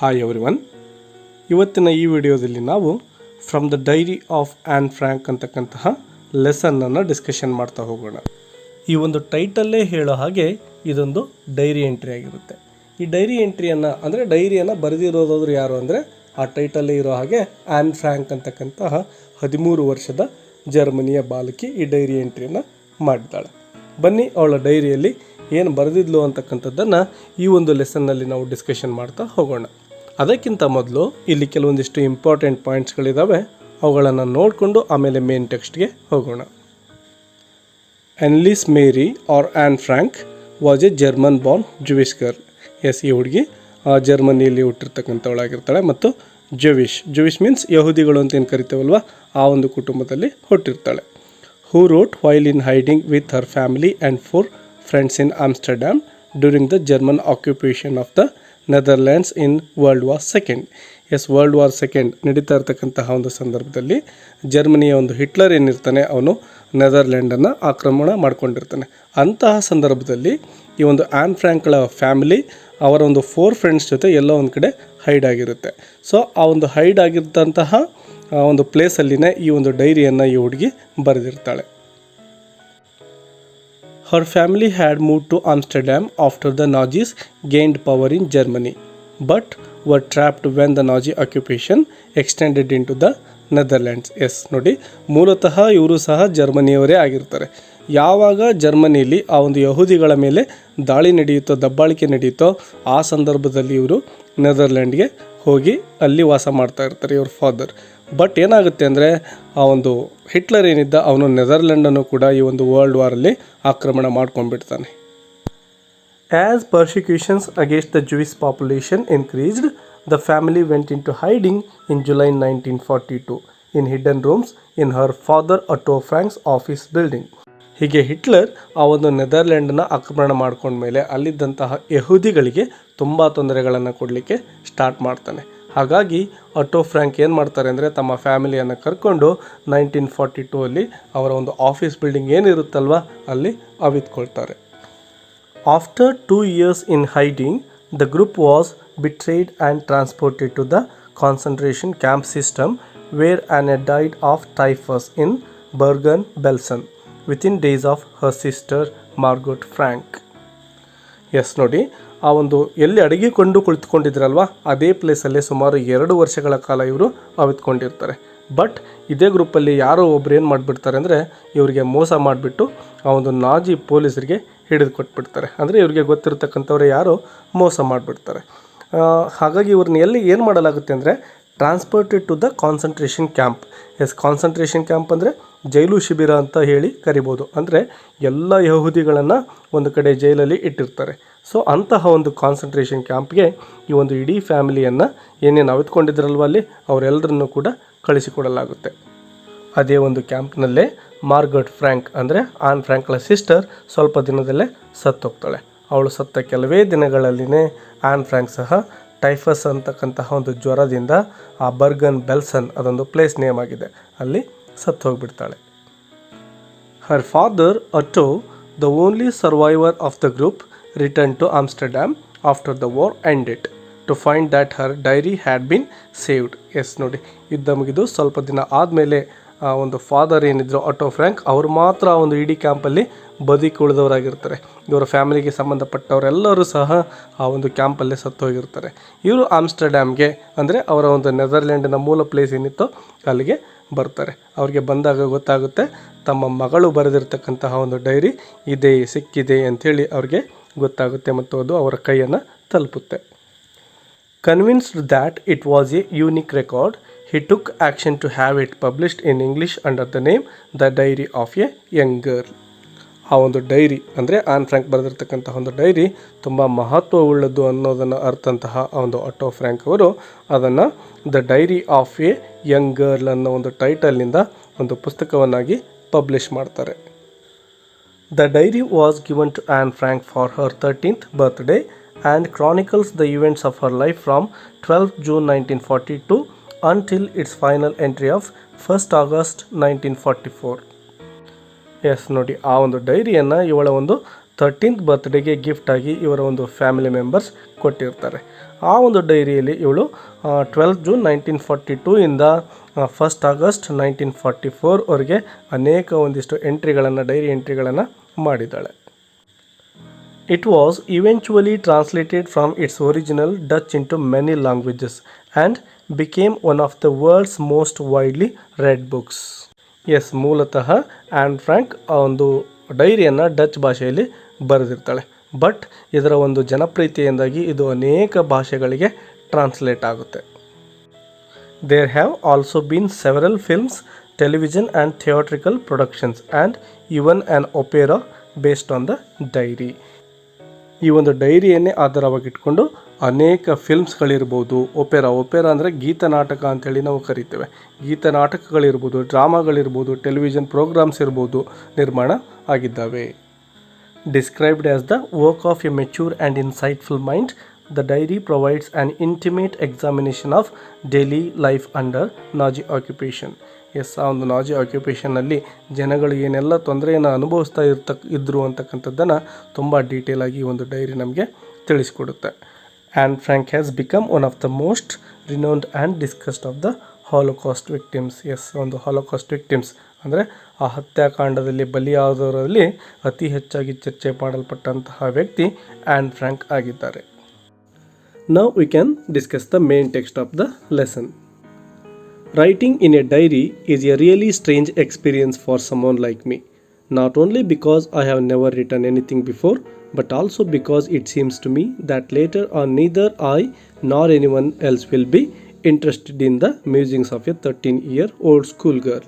Hi everyone. ಇವತ್ತಿನ ಈ ವಿಡಿಯೋದಲ್ಲಿ ನಾವು from the dairy of an frank ಅಂತಕ್ಕಂತಹ ಲೆಸನ್ನನ್ನು ಡಿಸ್ಕಷನ್ ಮಾಡ್ತಾ ಹೋಗೋಣ. ಈ ಒಂದು ಟೈಟಲ್ಲೇ ಹೇಳೋ ಹಾಗೆ ಇದೊಂದು ಡೈರಿ ಎಂಟ್ರಿ ಆಗಿರುತ್ತೆ. ಈ ಡೈರಿ ಎಂಟ್ರಿಯನ್ನು ಅಂದರೆ ಡೈರಿಯನ್ನು ಬರೆದಿರೋದಾದ್ರು ಯಾರು ಅಂದರೆ ಆ ಟೈಟಲ್ಲೇ ಇರೋ ಹಾಗೆ ಆ್ಯನ್ ಫ್ರ್ಯಾಂಕ್ ಅಂತಕ್ಕಂತಹ 13 ವರ್ಷದ ಜರ್ಮನಿಯ ಬಾಲಕಿ ಈ ಡೈರಿ ಎಂಟ್ರಿಯನ್ನು ಮಾಡಿದ್ದಾಳೆ. ಬನ್ನಿ ಅವಳ ಡೈರಿಯಲ್ಲಿ ಏನು ಬರೆದಿದ್ಲು ಅಂತಕ್ಕಂಥದ್ದನ್ನು ಈ ಒಂದು ಲೆಸನ್ನಲ್ಲಿ ನಾವು ಡಿಸ್ಕಷನ್ ಮಾಡ್ತಾ ಹೋಗೋಣ. ಅದಕ್ಕಿಂತ ಮೊದಲು ಇಲ್ಲಿ ಕೆಲವೊಂದಿಷ್ಟು ಇಂಪಾರ್ಟೆಂಟ್ ಪಾಯಿಂಟ್ಸ್ಗಳಿದ್ದಾವೆ, ಅವುಗಳನ್ನು ನೋಡಿಕೊಂಡು ಆಮೇಲೆ ಮೇನ್ ಟೆಕ್ಸ್ಟ್ಗೆ ಹೋಗೋಣ. Annelies Marie or Anne Frank was a German born Jewish girl. Yes, ಈ ಹುಡುಗಿ ಜರ್ಮನಿಯಲ್ಲಿ ಹುಟ್ಟಿರ್ತಕ್ಕಂಥವಳಾಗಿರ್ತಾಳೆ ಮತ್ತು ಜುವಿಶ್ ಮೀನ್ಸ್ ಯಹೂದಿಗಳು ಅಂತ ಏನು ಕರಿತೇವಲ್ವ, ಆ ಒಂದು ಕುಟುಂಬದಲ್ಲಿ ಹುಟ್ಟಿರ್ತಾಳೆ. Who wrote while in hiding with her family and 4 friends in Amsterdam during the German occupation of the Netherlands in world war second. Yes, world war second ನಡೀತಾ ಇರತಕ್ಕಂತಹ ಒಂದು ಸಂದರ್ಭದಲ್ಲಿ ಜರ್ಮನಿಯ ಒಂದು ಹಿಟ್ಲರ್ ಏನಿರ್ತಾನೆ ಅವನು ನೆದರ್ಲ್ಯಾಂಡನ್ನು ಆಕ್ರಮಣ ಮಾಡ್ಕೊಂಡಿರ್ತಾನೆ. ಅಂತಹ ಸಂದರ್ಭದಲ್ಲಿ ಈ ಒಂದು ಆ್ಯನ್ ಫ್ರ್ಯಾಂಕ್ಳ ಫ್ಯಾಮಿಲಿ ಅವರ ಒಂದು 4 ಫ್ರೆಂಡ್ಸ್ ಜೊತೆ ಎಲ್ಲೋ ಒಂದು ಕಡೆ ಹೈಡ್ ಆಗಿರುತ್ತೆ. ಸೊ ಆ ಒಂದು ಹೈಡ್ ಆಗಿದ್ದಂತಹ ಒಂದು ಪ್ಲೇಸಲ್ಲಿನೇ ಈ ಒಂದು ಡೈರಿಯನ್ನು ಈ ಹುಡುಗಿ ಬರೆದಿರ್ತಾಳೆ. Her family had moved to Amsterdam after the Nazis gained power in Germany, but were trapped when the Nazi occupation extended into the Netherlands. Yes ನೋಡಿ, ಮೂಲತಃ ಇವರು ಸಹ ಜರ್ಮನಿಯವರೇ ಆಗಿರ್ತಾರೆ. ಯಾವಾಗ ಜರ್ಮನಿಯಲ್ಲಿ ಆ ಒಂದು ಯಹೂದಿಗಳ ಮೇಲೆ ದಾಳಿ ನಡೆಯುತ್ತೋ, ದಬ್ಬಾಳಿಕೆ ನಡೆಯುತ್ತೋ, ಆ ಸಂದರ್ಭದಲ್ಲಿ ಇವರು ನೆದರ್ಲ್ಯಾಂಡ್ಗೆ ಹೋಗಿ ಅಲ್ಲಿ ವಾಸ ಮಾಡ್ತಾ ಇರ್ತಾರೆ ಇವ್ರ ಫಾದರ್. ಬಟ್ ಏನಾಗುತ್ತೆ ಅಂದರೆ ಆ ಒಂದು ಹಿಟ್ಲರ್ ಏನಿದ್ದ ಅವನು ನೆದರ್ಲ್ಯಾಂಡನ್ನು ಕೂಡ ಈ ಒಂದು ವರ್ಲ್ಡ್ ವಾರಲ್ಲಿ ಆಕ್ರಮಣ ಮಾಡ್ಕೊಂಡ್ಬಿಡ್ತಾನೆ. As persecutions against the Jewish population increased, the family went into hiding in July 1942 in hidden rooms in her father Otto Frank's office building. ಹೀಗೆ ಹಿಟ್ಲರ್ ಆ ಒಂದು ನೆದರ್ಲ್ಯಾಂಡನ್ನು ಆಕ್ರಮಣ ಮಾಡ್ಕೊಂಡ್ಮೇಲೆ ಅಲ್ಲಿದ್ದಂತಹ ಯಹೂದಿಗಳಿಗೆ ತುಂಬ ತೊಂದರೆಗಳನ್ನು ಕೊಡಲಿಕ್ಕೆ ಸ್ಟಾರ್ಟ್ ಮಾಡ್ತಾನೆ. ಹಾಗಾಗಿ ಅಟೋ ಫ್ರ್ಯಾಂಕ್ ಏನು ಮಾಡ್ತಾರೆ ಅಂದರೆ ತಮ್ಮ ಫ್ಯಾಮಿಲಿಯನ್ನು ಕರ್ಕೊಂಡು 1942 ಅವರ ಒಂದು ಆಫೀಸ್ ಬಿಲ್ಡಿಂಗ್ ಏನಿರುತ್ತಲ್ವ ಅಲ್ಲಿ ಅವಿತ್ಕೊಳ್ತಾರೆ. After 2 years in hiding, the group was betrayed and transported to the concentration camp system where Anne died of typhus in Bergen Belsen within days of her sister Margot Frank. Yes ನೋಡಿ, ಆ ಒಂದು ಎಲ್ಲಿ ಅಡಗಿಕೊಂಡು ಕುಳಿತುಕೊಂಡಿದ್ರಲ್ವ ಅದೇ ಪ್ಲೇಸಲ್ಲೇ ಸುಮಾರು 2 ವರ್ಷಗಳ ಕಾಲ ಇವರು ಅವಿತ್ಕೊಂಡಿರ್ತಾರೆ. But ಇದೇ ಗ್ರೂಪಲ್ಲಿ ಯಾರೋ ಒಬ್ರು ಏನು ಮಾಡಿಬಿಡ್ತಾರೆ ಅಂದರೆ ಇವರಿಗೆ ಮೋಸ ಮಾಡಿಬಿಟ್ಟು ಆ ಒಂದು ನಾಜಿ ಪೊಲೀಸರಿಗೆ ಹಿಡಿದು ಕೊಟ್ಬಿಡ್ತಾರೆ. ಅಂದರೆ ಇವ್ರಿಗೆ ಗೊತ್ತಿರತಕ್ಕಂಥವ್ರೆ ಯಾರೋ ಮೋಸ ಮಾಡಿಬಿಡ್ತಾರೆ. ಹಾಗಾಗಿ ಇವ್ರನ್ನ ಎಲ್ಲಿ ಏನು ಮಾಡಲಾಗುತ್ತೆ ಅಂದರೆ transported to the concentration camp. Yes, concentration camp ಅಂದರೆ ಜೈಲು ಶಿಬಿರ ಅಂತ ಹೇಳಿ ಕರಿಬೋದು. ಅಂದರೆ ಎಲ್ಲ ಯಹೂದಿಗಳನ್ನು ಒಂದು ಕಡೆ ಜೈಲಲ್ಲಿ ಇಟ್ಟಿರ್ತಾರೆ. ಸೊ ಅಂತಹ ಒಂದು ಕಾನ್ಸಂಟ್ರೇಷನ್ ಕ್ಯಾಂಪ್ಗೆ ಈ ಒಂದು ಇಡೀ ಫ್ಯಾಮಿಲಿಯನ್ನು ಏನೇನು ಅವಿತ್ಕೊಂಡಿದ್ರಲ್ವ ಅಲ್ಲಿ ಅವರೆಲ್ಲರನ್ನೂ ಕೂಡ ಕಳಿಸಿಕೊಡಲಾಗುತ್ತೆ. ಅದೇ ಒಂದು ಕ್ಯಾಂಪ್ನಲ್ಲೇ ಮಾರ್ಗೊಟ್ ಫ್ರ್ಯಾಂಕ್ ಅಂದರೆ ಆನ್ ಫ್ರ್ಯಾಂಕ್ಳ ಸಿಸ್ಟರ್ ಸ್ವಲ್ಪ ದಿನದಲ್ಲೇ ಸತ್ತೋಗ್ತಾಳೆ. ಅವಳು ಸತ್ತ ಕೆಲವೇ ದಿನಗಳಲ್ಲಿನೇ ಆನ್ ಫ್ರ್ಯಾಂಕ್ ಸಹ ಟೈಫಸ್ ಅಂತಕ್ಕಂತಹ ಒಂದು ಜ್ವರದಿಂದ ಆ ಬರ್ಗನ್ ಬೆಲ್ಸನ್ ಅದೊಂದು ಪ್ಲೇಸ್ ನೇಮ್ ಆಗಿದೆ, ಅಲ್ಲಿ ಸತ್ತು ಹೋಗಿಬಿಡ್ತಾಳೆ. Her father Otto, the only survivor of the group, returned to Amsterdam after the war ended to find that her diary had been saved. Yes ನೋಡಿ, ಯುದ್ಧ ಮುಗಿದು ಸ್ವಲ್ಪ ದಿನ ಆದಮೇಲೆ ಒಂದು ಫಾದರ್ ಏನಿದ್ರು ಅಟೋ ಫ್ರ್ಯಾಂಕ್ ಅವರು ಮಾತ್ರ ಆ ಒಂದು ಇಡೀ ಕ್ಯಾಂಪಲ್ಲಿ ಬದುಕುಳಿದವರಾಗಿರ್ತಾರೆ. ಇವರ ಫ್ಯಾಮಿಲಿಗೆ ಸಂಬಂಧಪಟ್ಟವರೆಲ್ಲರೂ ಸಹ ಆ ಒಂದು ಕ್ಯಾಂಪಲ್ಲೇ ಸತ್ತು ಹೋಗಿರ್ತಾರೆ. ಇವರು ಆಮ್ಸ್ಟರ್ಡ್ಯಾಮ್ಗೆ ಅಂದರೆ ಅವರ ಒಂದು ನೆದರ್ಲ್ಯಾಂಡಿನ ಮೂಲ ಪ್ಲೇಸ್ ಏನಿತ್ತೋ ಅಲ್ಲಿಗೆ ಬರ್ತಾರೆ. ಅವ್ರಿಗೆ ಬಂದಾಗ ಗೊತ್ತಾಗುತ್ತೆ ತಮ್ಮ ಮಗಳು ಬರೆದಿರ್ತಕ್ಕಂತಹ ಒಂದು ಡೈರಿ ಇದೆ, ಸಿಕ್ಕಿದೆ ಅಂಥೇಳಿ ಅವ್ರಿಗೆ ಗೊತ್ತಾಗುತ್ತೆ ಮತ್ತು ಅದು ಅವರ ಕೈಯನ್ನು ತಲುಪುತ್ತೆ. Convinced that it was a unique record, he took action to have it published in English under the name The Diary of a Young Girl. ಆ ಒಂದು ಡೈರಿ ಅಂದರೆ ಆನ್ ಫ್ರ್ಯಾಂಕ್ ಬರೆದಿರ್ತಕ್ಕಂತಹ ಒಂದು ಡೈರಿ ತುಂಬ ಮಹತ್ವವುಳ್ಳದ್ದು ಅನ್ನೋದನ್ನು ಅರ್ಥಂತಹ ಒಂದು ಅಟೋ ಫ್ರ್ಯಾಂಕ್ ಅವರು ಅದನ್ನು the dairy of A Young girl ಅನ್ನೋ ಒಂದು ಟೈಟಲ್ನಿಂದ ಒಂದು ಪುಸ್ತಕವನ್ನಾಗಿ ಪಬ್ಲಿಷ್ ಮಾಡ್ತಾರೆ. The diary was given to Anne Frank for her 13th birthday and chronicles the events of her life from 12th June 1942 until its final entry of 1st August 1944. S ನೋಡಿ, ಆ ಒಂದು ಡೈರಿಯನ್ನು ಇವಳ ಒಂದು 13th ಬರ್ತ್ಡೇಗೆ ಗಿಫ್ಟಾಗಿ ಇವರ ಒಂದು family members ಕೊಟ್ಟಿರ್ತಾರೆ. ಆ ಒಂದು ಡೈರಿಯಲ್ಲಿ ಇವಳು 12 ಜೂನ್ 1942 ಇಂದ 1 ಆಗಸ್ಟ್ 1944ವರೆಗೆ ಅನೇಕ ಒಂದಿಷ್ಟು ಡೈರಿ ಎಂಟ್ರಿಗಳನ್ನು ಮಾಡಿದ್ದಾಳೆ. It was eventually translated from its original Dutch into many languages and became one of the world's most widely read books. Yes, ಮೂಲತಃ ಆ್ಯನ್ ಫ್ರಾಂಕ್ ಆ ಒಂದು ಡೈರಿಯನ್ನು ಡಚ್ ಭಾಷೆಯಲ್ಲಿ ಬರೆದಿರ್ತಾಳೆ. ಬಟ್ ಇದರ ಒಂದು ಜನಪ್ರಿಯತೆಯಿಂದಾಗಿ ಇದು ಅನೇಕ ಭಾಷೆಗಳಿಗೆ ಟ್ರಾನ್ಸ್ಲೇಟ್ ಆಗುತ್ತೆ. There have also been several films, television and theatrical productions and even an opera based on the diary. ಈ ಒಂದು ಡೈರಿಯನ್ನೇ ಆಧಾರವಾಗಿಟ್ಕೊಂಡು ಅನೇಕ ಫಿಲ್ಮ್ಸ್ಗಳಿರ್ಬೋದು, ಒಪೆರಾ ಅಂದರೆ ಗೀತನಾಟಕ ಅಂತೇಳಿ ನಾವು ಕರಿತೇವೆ. ಗೀತನಾಟಕಗಳಿರ್ಬೋದು, ಡ್ರಾಮಾಗಳಿರ್ಬೋದು, ಟೆಲಿವಿಷನ್ ಪ್ರೋಗ್ರಾಮ್ಸ್ ಇರ್ಬೋದು ನಿರ್ಮಾಣ ಆಗಿದ್ದಾವೆ. Described as the work of a mature and insightful mind, the diary provides an intimate examination of daily life under Nazi occupation. Yes, ಆ ಒಂದು ನಾಜಿ ಆಕ್ಯುಪೇಷನ್ನಲ್ಲಿ ಜನಗಳು ಏನೆಲ್ಲ ತೊಂದರೆಯನ್ನು ಅನುಭವಿಸ್ತಾ ಇದ್ರು ಅಂತಕ್ಕಂಥದ್ದನ್ನು ತುಂಬ ಡೀಟೇಲ್ ಆಗಿ ಈ ಒಂದು ಡೈರಿ ನಮಗೆ ತಿಳಿಸ್ಕೊಡುತ್ತೆ. Anne Frank has become one of the most renowned and discussed of the Holocaust victims. Yes, ಒಂದು ಹಾಲೋಕಾಸ್ಟ್ ವಿಕ್ಟಿಮ್ಸ್ ಅಂದರೆ ಆ ಹತ್ಯಾಕಾಂಡದಲ್ಲಿ ಬಲಿಯಾದವರಲ್ಲಿ ಅತಿ ಹೆಚ್ಚಾಗಿ ಚರ್ಚೆ ಮಾಡಲ್ಪಟ್ಟಂತಹ ವ್ಯಕ್ತಿ ಆ್ಯನ್ ಫ್ರಾಂಕ್ ಆಗಿದ್ದಾರೆ. Now we can discuss the main text of the lesson. Writing in a diary is a really strange experience for someone like me. Not only because I have never written anything before, but also because it seems to me that later on neither I nor anyone else will be interested in the musings of a 13-year-old schoolgirl.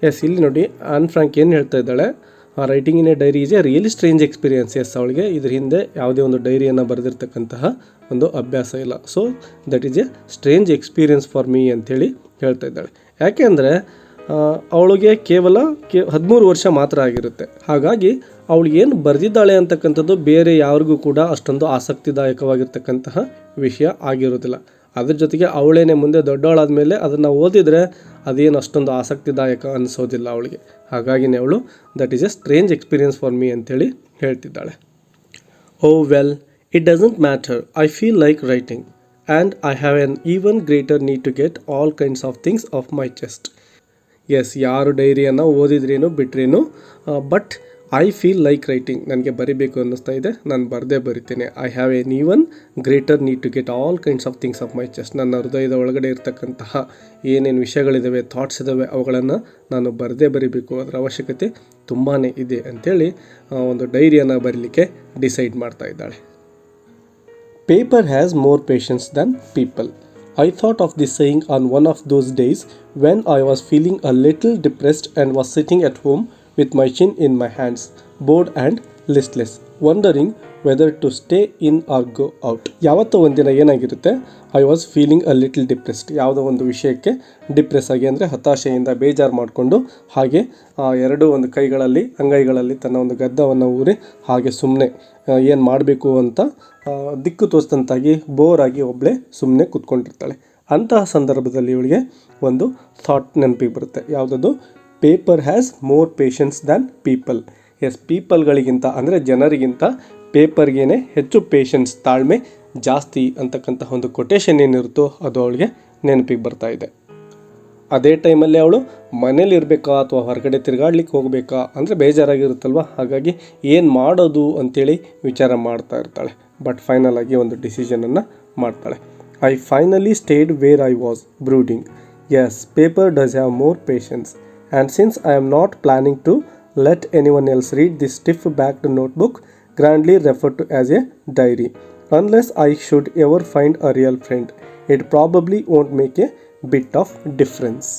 Yes, ಇಲ್ಲಿ ನೋಡಿ Anne Frank ಏನು ಹೇಳ್ತಾ ಇದ್ದಾಳೆ, writing in a diary is a really strange experience. Yes, ಅವಳಿಗೆ ಇದ್ರ ಹಿಂದೆ ಯಾವುದೇ ಒಂದು ಡೈರಿಯನ್ನು ಬರೆದಿರ್ತಕ್ಕಂತಹ ಒಂದು ಅಭ್ಯಾಸ ಇಲ್ಲ. So that is a strange experience for me ಅಂಥೇಳಿ ಹೇಳ್ತಾ ಇದ್ದಾಳೆ. ಯಾಕೆಂದರೆ ಅವಳಿಗೆ ಕೇವಲ 13 ವರ್ಷ ಮಾತ್ರ ಆಗಿರುತ್ತೆ. ಹಾಗಾಗಿ ಅವಳು ಏನು ಬರೆದಿದ್ದಾಳೆ ಅಂತಕ್ಕಂಥದ್ದು ಬೇರೆ ಯಾರಿಗೂ ಕೂಡ ಅಷ್ಟೊಂದು ಆಸಕ್ತಿದಾಯಕವಾಗಿರ್ತಕ್ಕಂತಹ ವಿಷಯ ಆಗಿರೋದಿಲ್ಲ. ಅದ್ರ ಜೊತೆಗೆ ಅವಳೇನೆ ಮುಂದೆ ದೊಡ್ಡವಳಾದ ಮೇಲೆ ಅದನ್ನು ಓದಿದರೆ ಅದೇನು ಅಷ್ಟೊಂದು ಆಸಕ್ತಿದಾಯಕ ಅನಿಸೋದಿಲ್ಲ ಅವಳಿಗೆ. ಹಾಗಾಗಿನೇ ಅವಳು that is a strange experience for me ಅಂತೇಳಿ ಹೇಳ್ತಿದ್ದಾಳೆ. Oh well, it doesn't matter, I feel like writing and I have an even greater need to get all kinds of things off my chest. Yes, ಯಾರು ಡೈರಿಯನ್ನು ಓದಿದ್ರೇನು ಬಿಟ್ರೇನು, but I feel like writing, ನನಗೆ ಬರಿಬೇಕು ಅನ್ನಿಸ್ತಾ ಇದೆ, ನಾನು ಬರಿತೇನೆ. I have an even greater need to get all kinds of things off my chest. ನನ್ನ ಹೃದಯದ ಒಳಗಡೆ ಇರ್ತಕ್ಕಂತಹ ಏನೇನು ವಿಷಯಗಳಿದ್ದಾವೆ, ಥಾಟ್ಸ್ ಇದ್ದಾವೆ, ಅವುಗಳನ್ನು ನಾನು ಬರಿಬೇಕು, ಅದರ ಅವಶ್ಯಕತೆ ತುಂಬಾ ಇದೆ ಅಂಥೇಳಿ ಒಂದು ಡೈರಿಯನ್ನು ಬರೀಲಿಕ್ಕೆ ಡಿಸೈಡ್ ಮಾಡ್ತಾ ಇದ್ದಾಳೆ. Paper has more patience than people. I thought of this saying on one of those days when I was feeling a little depressed and was sitting at home with my chin in my hands, bored and listless, wondering whether to stay in or go out. ಯಾವತ್ತೋ ಒಂದಿನ ಏನಾಗಿರುತ್ತೆ, I was feeling a little depressed. ಯಾವುದೋ ಒಂದು ವಿಷಯಕ್ಕೆ depress ಆಗಿ ಅಂದರೆ ಹತಾಶೆಯಿಂದ ಬೇಜಾರು ಮಾಡಿಕೊಂಡು ಹಾಗೆ ಎರಡೂ ಒಂದು ಅಂಗೈಗಳಲ್ಲಿ ತನ್ನ ಒಂದು ಗದ್ದವನ್ನು ಊರಿ ಹಾಗೆ ಸುಮ್ಮನೆ ಏನು ಮಾಡಬೇಕು ಅಂತ ದಿಕ್ಕು ತೋರಿಸಿದಂತಾಗಿ ಬೋರಾಗಿ ಒಬ್ಬಳೇ ಸುಮ್ಮನೆ ಕೂತ್ಕೊಂಡಿರ್ತಾಳೆ. ಅಂತಹ ಸಂದರ್ಭದಲ್ಲಿ ಇವಳಿಗೆ ಒಂದು ಥಾಟ್ ನೆನಪಿಗೆ ಬರುತ್ತೆ. ಯಾವುದದು? Paper has more patience than people. Yes, ಪೀಪಲ್ಗಳಿಗಿಂತ ಅಂದರೆ ಜನರಿಗಿಂತ ಪೇಪರ್ಗೇನೆ ಹೆಚ್ಚು ಪೇಷನ್ಸ್, ತಾಳ್ಮೆ ಜಾಸ್ತಿ ಅಂತಕ್ಕಂತಹ ಒಂದು ಕೊಟೇಶನ್ ಏನಿರುತ್ತೋ ಅದು ಅವಳಿಗೆ ನೆನಪಿಗೆ ಬರ್ತಾ ಇದೆ. ಅದೇ ಟೈಮಲ್ಲಿ ಅವಳು ಮನೇಲಿ ಇರಬೇಕಾ ಅಥವಾ ಹೊರಗಡೆ ತಿರುಗಾಡ್ಲಿಕ್ಕೆ ಹೋಗಬೇಕಾ ಅಂದರೆ ಬೇಜಾರಾಗಿರುತ್ತಲ್ವ. ಹಾಗಾಗಿ ಏನು ಮಾಡೋದು ಅಂಥೇಳಿ ವಿಚಾರ ಮಾಡ್ತಾ ಇರ್ತಾಳೆ. ಬಟ್ ಫೈನಲ್ ಆಗಿ ಒಂದು ಡಿಸಿಷನನ್ನು ಮಾಡ್ತಾಳೆ. I finally stayed where I was brooding. Yes, paper does have more patience and since I am not planning to let anyone else read this stiff-backed notebook, grandly referred to as a diary, unless I should ever find a real friend, it probably won't make a bit of difference.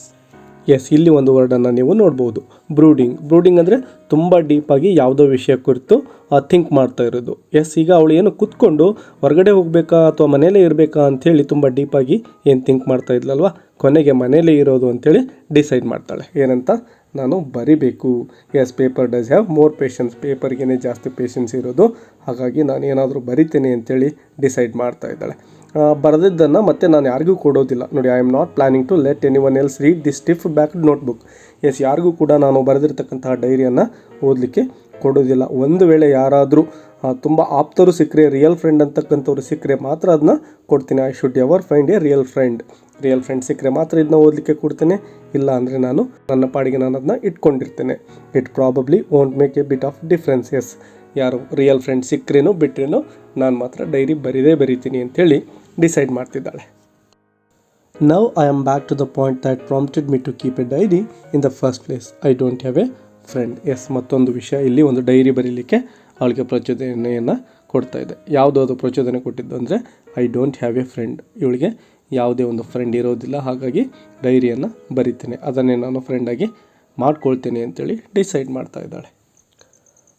Yes, ಇಲ್ಲಿ ಒಂದು ವರ್ಡನ್ನು ನೀವು ನೋಡ್ಬೋದು, brooding ಅಂದರೆ ತುಂಬ ಡೀಪಾಗಿ ಯಾವುದೋ ವಿಷಯ ಕುರಿತು ಥಿಂಕ್ ಮಾಡ್ತಾ ಇರೋದು. ಎಸ್, ಈಗ ಅವಳು ಏನು ಕೂತ್ಕೊಂಡು ಹೊರಗಡೆ ಹೋಗಬೇಕಾ ಅಥವಾ ಮನೇಲೇ ಇರಬೇಕಾ ಅಂಥೇಳಿ ತುಂಬ ಡೀಪಾಗಿ ಏನು ಥಿಂಕ್ ಮಾಡ್ತಾ ಇದ್ಲಲ್ವ, ಕೊನೆಗೆ ಮನೇಲೇ ಇರೋದು ಅಂಥೇಳಿ ಡಿಸೈಡ್ ಮಾಡ್ತಾಳೆ. ಏನಂತ? ನಾನು ಬರಿಬೇಕು. Yes, paper does have more patience, ಪೇಪರ್ಗೇ ಜಾಸ್ತಿ ಪೇಷನ್ಸ್ ಇರೋದು, ಹಾಗಾಗಿ ನಾನು ಏನಾದರೂ ಬರಿತೇನೆ ಅಂತೇಳಿ ಡಿಸೈಡ್ ಮಾಡ್ತಾ ಇದ್ದಾಳೆ. ಬರೆದಿದ್ದನ್ನು ಮತ್ತೆ ನಾನು ಯಾರಿಗೂ ಕೊಡೋದಿಲ್ಲ. ನೋಡಿ, I am not planning to let anyone else read this stiff backed notebook. Yes, ಯಾರಿಗೂ ಕೂಡ ನಾನು ಬರೆದಿರ್ತಕ್ಕಂತಹ ಡೈರಿಯನ್ನು ಓದಲಿಕ್ಕೆ ಕೊಡೋದಿಲ್ಲ. ಒಂದು ವೇಳೆ ಯಾರಾದರೂ ತುಂಬ ಆಪ್ತರು ಸಿಕ್ಕರೆ, ರಿಯಲ್ ಫ್ರೆಂಡ್ ಅಂತಕ್ಕಂಥವ್ರು ಸಿಕ್ಕರೆ ಮಾತ್ರ ಅದನ್ನ ಕೊಡ್ತೀನಿ. I should ever find A real friend ಸಿಕ್ಕರೆ ಮಾತ್ರ ಇದನ್ನ ಓದಲಿಕ್ಕೆ ಕೊಡ್ತೇನೆ. ಇಲ್ಲ ಅಂದರೆ ನಾನು ನನ್ನ ಪಾಡಿಗೆ ನಾನು ಅದನ್ನ ಇಟ್ಕೊಂಡಿರ್ತೇನೆ. It probably won't make a bit of difference. Yes, ಯಾರು ರಿಯಲ್ ಫ್ರೆಂಡ್ ಸಿಕ್ಕರೇನೋ ಬಿಟ್ಟರೇನೋ ನಾನು ಮಾತ್ರ ಡೈರಿ ಬರೀತೀನಿ ಅಂಥೇಳಿ ಡಿಸೈಡ್ ಮಾಡ್ತಿದ್ದಾಳೆ. Now I am back to the point that prompted me to keep a diary in the first place. I don't have a friend. Yes, ಮತ್ತೊಂದು ವಿಷಯ, ಇಲ್ಲಿ ಒಂದು ಡೈರಿ ಬರೀಲಿಕ್ಕೆ ಅವಳಿಗೆ ಪ್ರಚೋದನೆಯನ್ನು ಕೊಡ್ತಾ ಇದೆ. ಯಾವುದಾದ್ರು ಪ್ರಚೋದನೆ ಕೊಟ್ಟಿದ್ದು ಅಂದರೆ I don't have A friend. ಇವಳಿಗೆ ಯಾವುದೇ ಒಂದು ಫ್ರೆಂಡ್ ಇರೋದಿಲ್ಲ, ಹಾಗಾಗಿ ಡೈರಿಯನ್ನು ಬರಿತೇನೆ, ಅದನ್ನೇ ನಾನು ಫ್ರೆಂಡಾಗಿ ಮಾಡ್ಕೊಳ್ತೇನೆ ಅಂತೇಳಿ ಡಿಸೈಡ್ ಮಾಡ್ತಾ ಇದ್ದಾಳೆ.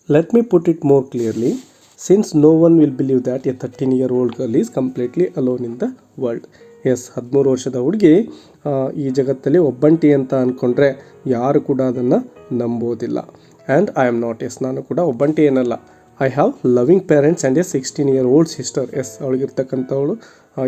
Let me put it more clearly. Since no one will believe that a 13-year-old girl is completely alone in the world. Yes, 13 ವರ್ಷದ ಹುಡುಗಿ ಈ ಜಗತ್ತಲ್ಲಿ ಒಬ್ಬಂಟಿ ಅಂತ ಅಂದ್ಕೊಂಡ್ರೆ ಯಾರು ಕೂಡ ಅದನ್ನು ನಂಬೋದಿಲ್ಲ. And I am not. Yes, ನಾನು ಕೂಡ ಒಬ್ಬಂಟಿ ಏನಲ್ಲ. I have loving parents and a 16-year-old sister. Yes, ಅವಳಿಗಿರ್ತಕ್ಕಂಥವಳು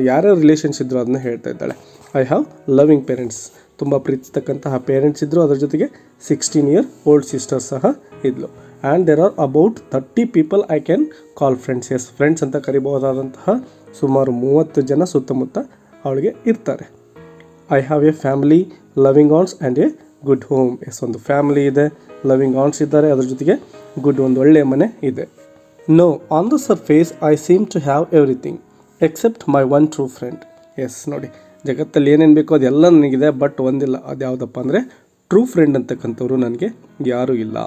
ಯಾರ್ಯಾರು ರಿಲೇಷನ್ಸ್ ಇದ್ದರು ಅದನ್ನ ಹೇಳ್ತಾ ಇದ್ದಾಳೆ. ಐ ಹ್ಯಾವ್ ಲವಿಂಗ್ ಪೇರೆಂಟ್ಸ್, ತುಂಬ ಪ್ರೀತಿಸ್ತಕ್ಕಂತಹ ಪೇರೆಂಟ್ಸ್ ಇದ್ದರು, ಅದರ ಜೊತೆಗೆ 16-year-old ಸಿಸ್ಟರ್ ಸಹ ಇದ್ಲು. And there are about 30 people I can call friends. Yes, friends ಅಂತ ಕರಿಬಹುದಾದಂತಹ ಸುಮಾರು 30 ಜನ ಸುತ್ತಮುತ್ತ ಅವಳಿಗೆ ಇರ್ತಾರೆ. I have a family, loving aunts and a good home. Yes, ಒಂದು ಫ್ಯಾಮಿಲಿ ಇದೆ, ಲವಿಂಗ್ ಆನ್ಸ್ ಇದ್ದಾರೆ, ಅದ್ರ ಜೊತೆಗೆ ಗುಡ್ ಒಂದು ಒಳ್ಳೆಯ ಮನೆ ಇದೆ. No, on the surface I seem to have everything except my one true friend. Yes, ನೋಡಿ, ಜಗತ್ತಲ್ಲಿ ಏನೇನು ಬೇಕೋ ಅದೆಲ್ಲ ನನಗಿದೆ, ಬಟ್ ಒಂದಿಲ್ಲ. ಅದು ಯಾವುದಪ್ಪ ಅಂದರೆ ಟ್ರೂ ಫ್ರೆಂಡ್ ಅಂತಕ್ಕಂಥವ್ರು ನನಗೆ ಯಾರೂ ಇಲ್ಲ.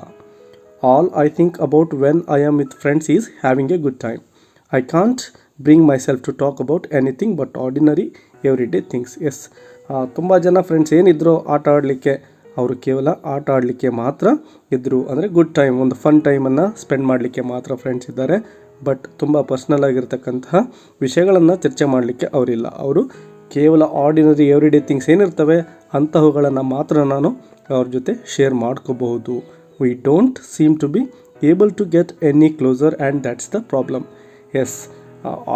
All I think about when I am with friends is having a good time. I can't bring myself to talk about anything but ordinary everyday things. Yes, ತುಂಬ ಜನ friends ಏನಿದ್ರು ಆಟ ಆಡಲಿಕ್ಕೆ, ಅವರು ಕೇವಲ ಆಟ ಆಡಲಿಕ್ಕೆ ಮಾತ್ರ ಇದ್ದರು. ಅಂದರೆ ಗುಡ್ ಟೈಮ್, ಒಂದು ಫನ್ ಟೈಮನ್ನು ಸ್ಪೆಂಡ್ ಮಾಡಲಿಕ್ಕೆ ಮಾತ್ರ ಫ್ರೆಂಡ್ಸ್ ಇದ್ದಾರೆ. ಬಟ್ ತುಂಬ ಪರ್ಸ್ನಲ್ ಆಗಿರ್ತಕ್ಕಂತಹ ವಿಷಯಗಳನ್ನು ಚರ್ಚೆ ಮಾಡಲಿಕ್ಕೆ ಅವರಿಲ್ಲ. ಅವರು ಕೇವಲ ಆರ್ಡಿನರಿ ಎವ್ರಿ ಡೇ ಥಿಂಗ್ಸ್ ಏನಿರ್ತವೆ ಅಂತಹವುಗಳನ್ನು ಮಾತ್ರ ನಾನು ಅವ್ರ ಜೊತೆ ಶೇರ್ ಮಾಡ್ಕೋಬಹುದು. We don't seem to be able to get any closer and that's the problem. Yes,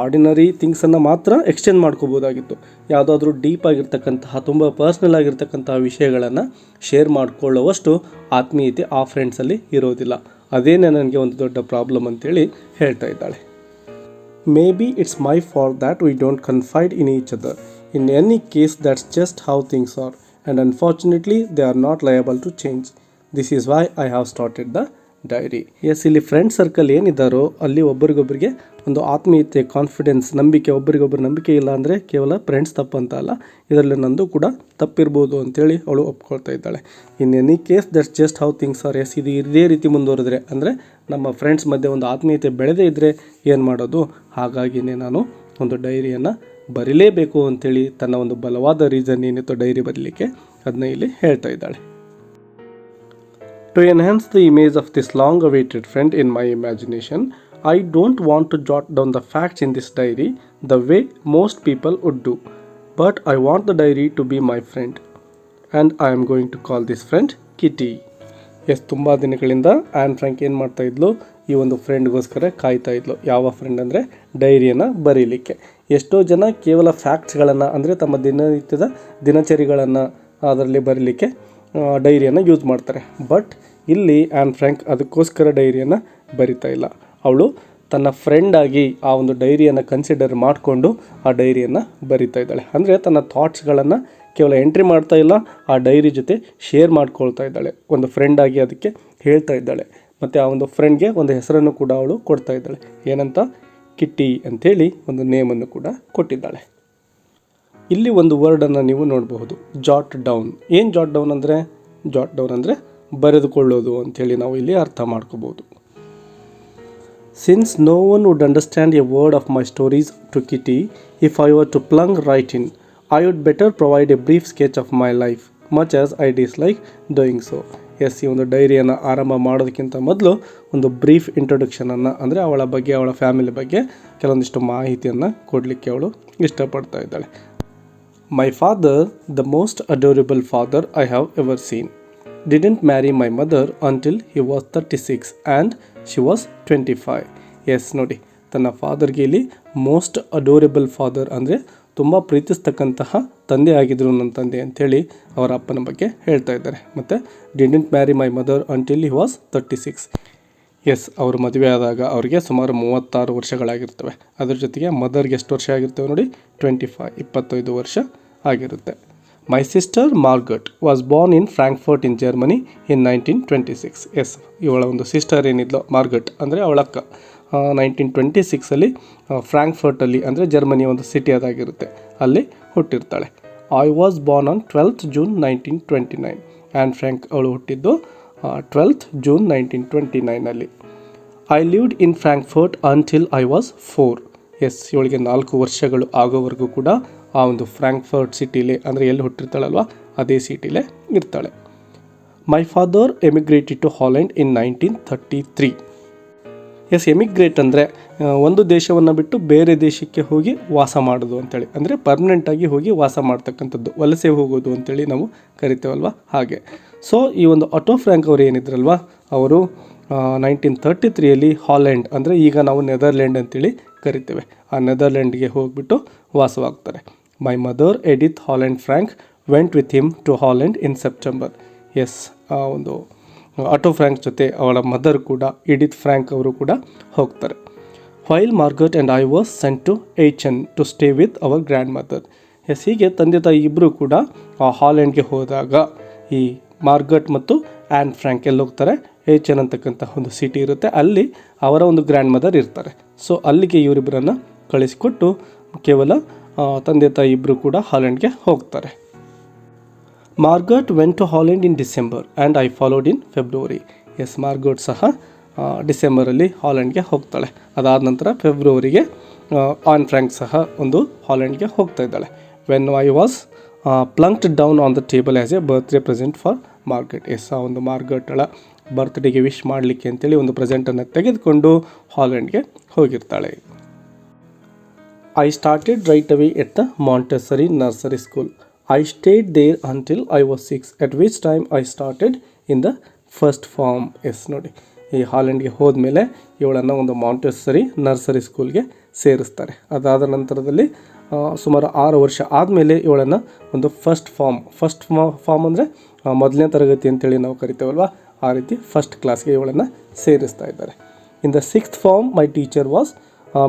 ordinary ಥಿಂಗ್ಸನ್ನು ಮಾತ್ರ ಎಕ್ಸ್ಚೇಂಜ್ ಮಾಡ್ಕೋಬೋದಾಗಿತ್ತು. ಯಾವುದಾದ್ರೂ ಡೀಪ್ ಆಗಿರ್ತಕ್ಕಂತಹ, ತುಂಬ ಪರ್ಸ್ನಲ್ ಆಗಿರ್ತಕ್ಕಂತಹ ವಿಷಯಗಳನ್ನು ಶೇರ್ ಮಾಡಿಕೊಳ್ಳುವಷ್ಟು ಆತ್ಮೀಯತೆ ಆ ಫ್ರೆಂಡ್ಸಲ್ಲಿ ಇರೋದಿಲ್ಲ. ಅದೇನೇ ನನಗೆ ಒಂದು ದೊಡ್ಡ ಪ್ರಾಬ್ಲಮ್ ಅಂತೇಳಿ ಹೇಳ್ತಾ ಇದ್ದಾಳೆ. Maybe it's my fault that we don't confide in each other. In any case that's just how things are and unfortunately they are not liable to change. This is why I have started the diary. Yes, ಇಲ್ಲಿ friend circle ಏನಿದ್ದಾರೋ ಅಲ್ಲಿ ಒಬ್ಬರಿಗೊಬ್ಬರಿಗೆ ಒಂದು ಆತ್ಮೀಯತೆ, confidence, ನಂಬಿಕೆ, ಒಬ್ಬರಿಗೊಬ್ಬರು ನಂಬಿಕೆ ಇಲ್ಲ ಅಂದರೆ ಕೇವಲ ಫ್ರೆಂಡ್ಸ್ ತಪ್ಪಂತ ಅಲ್ಲ, ಇದರಲ್ಲಿ ನಂದು ಕೂಡ ತಪ್ಪಿರ್ಬೋದು ಅಂತೇಳಿ ಅವಳು ಒಪ್ಕೊಳ್ತಾ ಇದ್ದಾಳೆ. In any case that's just how things are. Yes, ಇದು ಇದೇ ರೀತಿ ಮುಂದುವರೆದ್ರೆ ಅಂದರೆ ನಮ್ಮ ಫ್ರೆಂಡ್ಸ್ ಮಧ್ಯೆ ಒಂದು ಆತ್ಮೀಯತೆ ಬೆಳೆದೇ ಇದ್ದರೆ ಏನು ಮಾಡೋದು? ಹಾಗಾಗಿನೇ ನಾನು ಒಂದು ಡೈರಿಯನ್ನು ಬರೀಲೇಬೇಕು ಅಂತೇಳಿ ತನ್ನ ಒಂದು ಬಲವಾದ ರೀಸನ್ ಏನಿತ್ತು ಡೈರಿ ಬರೀಲಿಕ್ಕೆ ಅದನ್ನ ಇಲ್ಲಿ ಹೇಳ್ತಾ ಇದ್ದಾಳೆ. To enhance the image of this long-awaited friend in my imagination, I don't want to jot down the facts in this diary the way most people would do, but I want the diary to be my friend, and I am going to call this friend Kitty. Yes, ತುಂಬ ದಿನಗಳಿಂದ an frank ಏನು ಮಾಡ್ತಾ ಇದ್ಲು, ಈ ಒಂದು ಫ್ರೆಂಡ್ಗೋಸ್ಕರ ಕಾಯ್ತಾ ಇದ್ಲು. ಯಾವ ಫ್ರೆಂಡ್ ಅಂದರೆ ಡೈರಿಯನ್ನು ಬರೀಲಿಕ್ಕೆ. ಎಷ್ಟೋ ಜನ ಕೇವಲ ಫ್ಯಾಕ್ಟ್ಸ್ಗಳನ್ನು ಅಂದರೆ ತಮ್ಮ ದಿನನಿತ್ಯದ ದಿನಚರಿಗಳನ್ನು ಅದರಲ್ಲಿ ಬರೀಲಿಕ್ಕೆ ಡೈರಿಯನ್ನು ಯೂಸ್ ಮಾಡ್ತಾರೆ. ಬಟ್ ಇಲ್ಲಿ ಆ್ಯನ್ ಫ್ರ್ಯಾಂಕ್ ಅದಕ್ಕೋಸ್ಕರ ಡೈರಿಯನ್ನು ಬರಿತಾ ಇಲ್ಲ. ಅವಳು ತನ್ನ ಫ್ರೆಂಡಾಗಿ ಆ ಒಂದು ಡೈರಿಯನ್ನು ಕನ್ಸಿಡರ್ ಮಾಡಿಕೊಂಡು ಆ ಡೈರಿಯನ್ನು ಬರಿತಾ ಇದ್ದಾಳೆ. ಅಂದರೆ ತನ್ನ ಥಾಟ್ಸ್ಗಳನ್ನು ಕೇವಲ ಎಂಟ್ರಿ ಮಾಡ್ತಾ ಇಲ್ಲ, ಆ ಡೈರಿ ಜೊತೆ ಶೇರ್ ಮಾಡ್ಕೊಳ್ತಾ ಇದ್ದಾಳೆ. ಒಂದು ಫ್ರೆಂಡಾಗಿ ಅದಕ್ಕೆ ಹೇಳ್ತಾ ಇದ್ದಾಳೆ. ಮತ್ತು ಆ ಒಂದು ಫ್ರೆಂಡ್ಗೆ ಒಂದು ಹೆಸರನ್ನು ಕೂಡ ಅವಳು ಕೊಡ್ತಾ ಇದ್ದಾಳೆ. ಏನಂತ? ಕಿಟ್ಟಿ ಅಂಥೇಳಿ ಒಂದು ನೇಮನ್ನು ಕೂಡ ಕೊಟ್ಟಿದ್ದಾಳೆ. ಇಲ್ಲಿ ಒಂದು ವರ್ಡನ್ನು ನೀವು ನೋಡಬಹುದು, ಜಾಟ್ ಡೌನ್. ಏನು ಜಾಟ್ ಡೌನ್ ಅಂದರೆ? ಜಾಟ್ ಡೌನ್ ಅಂದರೆ ಬರೆದುಕೊಳ್ಳೋದು ಅಂಥೇಳಿ ನಾವು ಇಲ್ಲಿ ಅರ್ಥ ಮಾಡ್ಕೋಬೋದು. Since no one would understand a word of my stories to Kitty if I were to plunge right in, I would better provide a brief sketch of my life much as I dislike doing so. Yes, ಈ ಒಂದು ಡೈರಿಯನ್ನು ಆರಂಭ ಮಾಡೋದಕ್ಕಿಂತ ಮೊದಲು ಒಂದು brief ಇಂಟ್ರೊಡಕ್ಷನನ್ನು ಅಂದರೆ ಅವಳ ಬಗ್ಗೆ, ಅವಳ ಫ್ಯಾಮಿಲಿ ಬಗ್ಗೆ ಕೆಲವೊಂದಿಷ್ಟು ಮಾಹಿತಿಯನ್ನು ಕೊಡಲಿಕ್ಕೆ ಅವಳು ಇಷ್ಟಪಡ್ತಾ ಇದ್ದಾಳೆ. My father, the most adorable father I have ever seen, didn't marry my mother until he was 36 and she was 25. S, ನೋಡಿ, ತನ್ನ ಫಾದರ್ಗೆ ಇಲ್ಲಿ ಮೋಸ್ಟ್ ಅಡೋರೇಬಲ್ ಫಾದರ್ ಅಂದರೆ ತುಂಬ ಪ್ರೀತಿಸ್ತಕ್ಕಂತಹ ತಂದೆ ಆಗಿದ್ರು ನನ್ನ ತಂದೆ ಅಂಥೇಳಿ ಅವರ ಅಪ್ಪನ ಬಗ್ಗೆ ಹೇಳ್ತಾ ಇದ್ದಾರೆ. ಮತ್ತು didn't marry my mother until he was 36. Yes, ಅವರು ಮದುವೆ ಆದಾಗ ಅವರಿಗೆ ಸುಮಾರು 36 ವರ್ಷಗಳಾಗಿರ್ತವೆ. ಅದ್ರ ಜೊತೆಗೆ ಮದರ್ಗೆ ಎಷ್ಟು ವರ್ಷ ಆಗಿರ್ತವೆ ನೋಡಿ, 25 ವರ್ಷ ಆಗಿರುತ್ತೆ. My sister Margot was born in Frankfurt in Germany in 1926. Yes, ಇವಳ ಒಂದು ಸಿಸ್ಟರ್ ಏನಿದ್ಲು ಮಾರ್ಗಟ್ ಅಂದರೆ ಅವಳ ಅಕ್ಕ 1926 ಫ್ರಾಂಕ್ಫರ್ಟಲ್ಲಿ ಅಂದರೆ ಜರ್ಮನಿಯ ಒಂದು ಸಿಟಿ ಅದಾಗಿರುತ್ತೆ, ಅಲ್ಲಿ ಹುಟ್ಟಿರ್ತಾಳೆ. I was born on 12th June 1929. Anne Frank ಅವಳು ಹುಟ್ಟಿದ್ದು 12th June 1929. I lived in Frankfurt until I was 4. Yes, ಇವಳಿಗೆ 4 ವರ್ಷಗಳು ಆಗೋವರೆಗೂ ಕೂಡ ಆ ಒಂದು ಫ್ರಾಂಕ್ಫರ್ಟ್ ಸಿಟಿಲೇ ಅಂದರೆ ಎಲ್ಲಿ ಹುಟ್ಟಿರ್ತಾಳಲ್ವ ಅದೇ ಸಿಟಿಲೇ ಇರ್ತಾಳೆ. My father emigrated to Holland in 1933. Yes, emigrate ಅಂದರೆ ಒಂದು ದೇಶವನ್ನು ಬಿಟ್ಟು ಬೇರೆ ದೇಶಕ್ಕೆ ಹೋಗಿ ವಾಸ ಮಾಡೋದು ಅಂತೇಳಿ, ಅಂದರೆ ಪರ್ಮನೆಂಟಾಗಿ ಹೋಗಿ ವಾಸ ಮಾಡ್ತಕ್ಕಂಥದ್ದು, ವಲಸೆ ಹೋಗೋದು ಅಂತೇಳಿ ನಾವು ಕರಿತೇವಲ್ವ ಹಾಗೆ. ಸೊ ಈ ಒಂದು ಆಟೋ ಫ್ರ್ಯಾಂಕ್ ಅವರು ಏನಿದ್ರಲ್ವ ಅವರು 1933 ಹಾಲೆಂಡ್ ಅಂದರೆ ಈಗ ನಾವು ನೆದರ್ಲ್ಯಾಂಡ್ ಅಂತೇಳಿ ಕರಿತೇವೆ, ಆ ನೆದರ್ಲ್ಯಾಂಡ್ಗೆ ಹೋಗಿಬಿಟ್ಟು ವಾಸವಾಗ್ತಾರೆ. My mother Edith Holland Frank went with him to Holland in September. Yes, ಆ ಒಂದು ಆಟೋ ಫ್ರ್ಯಾಂಕ್ ಜೊತೆ ಅವಳ ಮದರ್ ಕೂಡ ಎಡಿತ್ ಫ್ರ್ಯಾಂಕ್ ಅವರು ಕೂಡ ಹೋಗ್ತಾರೆ. While Margot and I was sent to Aachen to stay with our grandmother. Yes, ಹೀಗೆ ತಂದೆ ತಾಯಿ ಇಬ್ಬರು ಕೂಡ ಆ ಹಾಲೆಂಡ್ಗೆ ಹೋದಾಗ ಈ ಮಾರ್ಗಟ್ ಮತ್ತು ಆ್ಯನ್ ಫ್ರ್ಯಾಂಕ್ ಎಲ್ಲಿ ಹೋಗ್ತಾರೆ, ಏಚನ್ ಅಂತಕ್ಕಂಥ ಒಂದು ಸಿಟಿ ಇರುತ್ತೆ, ಅಲ್ಲಿ ಅವರ ಒಂದು ಗ್ರ್ಯಾಂಡ್ ಮದರ್ ಇರ್ತಾರೆ. ಸೊ ಅಲ್ಲಿಗೆ ಇವರಿಬ್ಬರನ್ನು ಕಳಿಸಿಕೊಟ್ಟು ಕೇವಲ ತಂದೆ ತಾಯಿ ಇಬ್ಬರು ಕೂಡ ಹಾಲೆಂಡ್ಗೆ ಹೋಗ್ತಾರೆ. Margot went to Holland in December and I followed in February. Yes, Margot ಸಹ ಡಿಸೆಂಬರಲ್ಲಿ ಹಾಲೆಂಡ್ಗೆ ಹೋಗ್ತಾಳೆ. ಅದಾದ ನಂತರ ಫೆಬ್ರವರಿಗೆ ಆನ್ ಫ್ರ್ಯಾಂಕ್ ಸಹ ಒಂದು ಹಾಲೆಂಡ್ಗೆ ಹೋಗ್ತಾ ಇದ್ದಾಳೆ. When I was plunked down on the table as a birthday present for Margot. Yes, ಆ ಒಂದು ಮಾರ್ಗಟ್ಳ ಬರ್ತ್ಡೇಗೆ ವಿಶ್ ಮಾಡಲಿಕ್ಕೆ ಅಂತೇಳಿ ಒಂದು ಪ್ರೆಸೆಂಟನ್ನು ತೆಗೆದುಕೊಂಡು ಹಾಲೆಂಡ್ಗೆ ಹೋಗಿರ್ತಾಳೆ. I started right away at the Montessori nursery school. I stayed there until I was 6, at which time I started in the first form. Yes, ನೋಡಿ, ಈ ಹಾಲೆಂಡ್ಗೆ ಹೋದ್ಮೇಲೆ ಇವಳನ್ನು ಒಂದು ಮಾಂಟೆಸರಿ ನರ್ಸರಿ ಸ್ಕೂಲ್ಗೆ ಸೇರಿಸ್ತಾರೆ. ಅದಾದ ನಂತರದಲ್ಲಿ ಸುಮಾರು 6 ವರ್ಷ ಆದಮೇಲೆ ಇವಳನ್ನು ಒಂದು ಫಸ್ಟ್ ಫಾರ್ಮ್ ಅಂದರೆ ಮೊದಲನೇ ತರಗತಿ ಅಂತೇಳಿ ನಾವು ಕರಿತೇವಲ್ವ, ಆ ರೀತಿ ಫಸ್ಟ್ ಕ್ಲಾಸ್ಗೆ ಇವಳನ್ನು ಸೇರಿಸ್ತಾ ಇದ್ದಾರೆ. In the 6th form my teacher was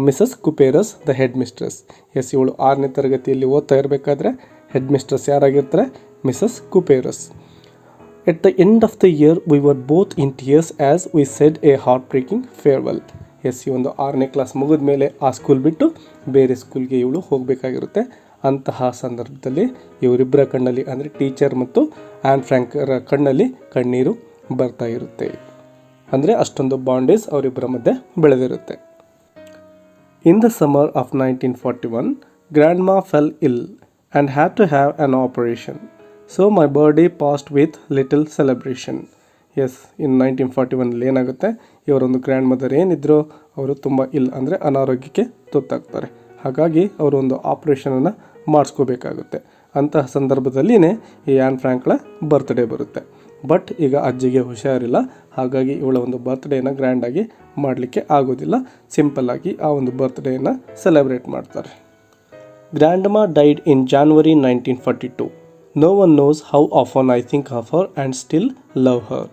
Mrs Kuperus the headmistress. Yes, ಇವಳು 6ನೇ ತರಗತಿಯಲ್ಲಿ ಓದ್ತಾ ಇರಬೇಕಾದ್ರೆ ಹೆಡ್ ಮಿಸ್ಟ್ರೆಸ್ ಯಾರಾಗಿರ್ತಾರೆ, Mrs Kuperus. At the end of the year we were both in tears as we said a heartbreaking farewell. Yes, ಈ ಒಂದು 6ನೇ class ಮುಗಿದ ಮೇಲೆ ಆ ಸ್ಕೂಲ್ ಬಿಟ್ಟು ಬೇರೆ ಸ್ಕೂಲ್ಗೆ ಇವಳು ಹೋಗಬೇಕಾಗಿರುತ್ತೆ. ಅಂತಹ ಸಂದರ್ಭದಲ್ಲಿ ಇವರಿಬ್ಬರ ಕಣ್ಣಲ್ಲಿ ಅಂದರೆ ಟೀಚರ್ ಮತ್ತು ಆ್ಯನ್ ಫ್ರ್ಯಾಂಕರ ಕಣ್ಣಲ್ಲಿ ಕಣ್ಣೀರು ಬರ್ತಾ ಇರುತ್ತೆ. ಅಂದರೆ ಅಷ್ಟೊಂದು ಬಾಂಡೇಜ್ ಅವರಿಬ್ಬರ ಮಧ್ಯೆ ಬೆಳೆದಿರುತ್ತೆ. In the summer of 1941 grandma fell ill and had to have an operation. So my birthday passed with little celebration. Yes, in 1941 ಏನಾಗುತ್ತೆ, ಇವರೊಂದು ಗ್ರ್ಯಾಂಡ್ ಮದರ್ ಏನಿದ್ರು ಅವರು ತುಂಬ ಅಂದರೆ ಅನಾರೋಗ್ಯಕ್ಕೆ ತುತ್ತಾಗ್ತಾರೆ. ಹಾಗಾಗಿ ಅವರು ಒಂದು ಆಪ್ರೇಷನನ್ನು ಮಾಡಿಸ್ಕೋಬೇಕಾಗುತ್ತೆ. ಅಂತಹ ಸಂದರ್ಭದಲ್ಲಿಯೇ ಈ ಆ್ಯನ್ ಫ್ರ್ಯಾಂಕ್ಳ ಬರ್ತ್ಡೇ ಬರುತ್ತೆ. ಬಟ್ ಈಗ ಅಜ್ಜಿಗೆ ಹುಷಾರಿಲ್ಲ, ಹಾಗಾಗಿ ಇವಳ ಒಂದು ಬರ್ತ್ಡೇನ ಗ್ರ್ಯಾಂಡಾಗಿ ಮಾಡಲಿಕ್ಕೆ ಆಗೋದಿಲ್ಲ. ಸಿಂಪಲ್ಲಾಗಿ ಆ ಒಂದು ಬರ್ತ್ಡೇನ ಸೆಲೆಬ್ರೇಟ್ ಮಾಡ್ತಾರೆ. Grandma died in January 1942. No one knows how often I think of her and still love her.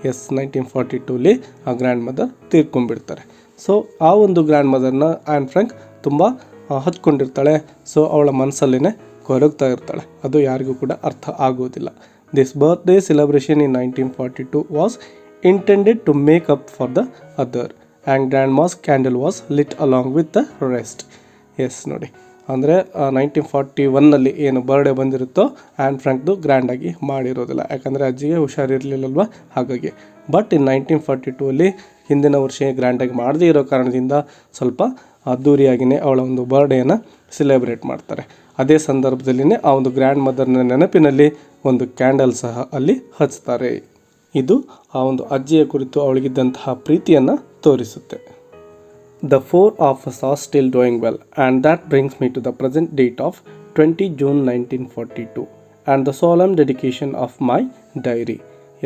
Yes, 1942 ಆ ಗ್ರ್ಯಾಂಡ್ ಮದರ್ ತೀರ್ಕೊಂಡ್ಬಿಡ್ತಾರೆ. ಸೊ ಆ ಒಂದು ಗ್ರ್ಯಾಂಡ್ ಮದರ್ನ ಆ್ಯನ್ ಫ್ರ್ಯಾಂಕ್ ತುಂಬ ಹಚ್ಕೊಂಡಿರ್ತಾಳೆ. ಸೊ ಅವಳ ಮನಸ್ಸಲ್ಲೇ ಕೊರಗ್ತಾ ಇರ್ತಾಳೆ, ಅದು ಯಾರಿಗೂ ಕೂಡ ಅರ್ಥ ಆಗೋದಿಲ್ಲ. This birthday celebration in 1942 was intended to make up for the other and grandma's candle was lit along with the rest. Yes, ನೋಡಿ, ಅಂದರೆ 1941 ಏನು ಬರ್ಡೇ ಬಂದಿರುತ್ತೋ ಆ್ಯನ್ ಫ್ರ್ಯಾಂಕ್ದು ಗ್ರ್ಯಾಂಡಾಗಿ ಮಾಡಿರೋದಿಲ್ಲ, ಯಾಕಂದರೆ ಅಜ್ಜಿಗೆ ಹುಷಾರಿರಲಿಲ್ಲಲ್ವ ಹಾಗಾಗಿ. ಬಟ್ ಇನ್ 1942 ಹಿಂದಿನ ವರ್ಷ ಗ್ರ್ಯಾಂಡಾಗಿ ಮಾಡದೇ ಇರೋ ಕಾರಣದಿಂದ ಸ್ವಲ್ಪ ಅದ್ದೂರಿಯಾಗಿಯೇ ಅವಳ ಒಂದು ಬರ್ಡೇಯನ್ನು ಸೆಲೆಬ್ರೇಟ್ ಮಾಡ್ತಾರೆ. ಅದೇ ಸಂದರ್ಭದಲ್ಲಿನೇ ಆ ಒಂದು ಗ್ರ್ಯಾಂಡ್ ಮದರ್ನ ನೆನಪಿನಲ್ಲಿ ಒಂದು ಕ್ಯಾಂಡಲ್ ಸಹ ಅಲ್ಲಿ ಹಚ್ತಾರೆ. ಇದು ಆ ಒಂದು ಅಜ್ಜಿಯ ಕುರಿತು ಅವಳಿಗಿದ್ದಂತಹ ಪ್ರೀತಿಯನ್ನು ತೋರಿಸುತ್ತೆ. The 4 of us are still doing well, and that brings me to the present date of 20 June 1942 and the solemn dedication of my diary.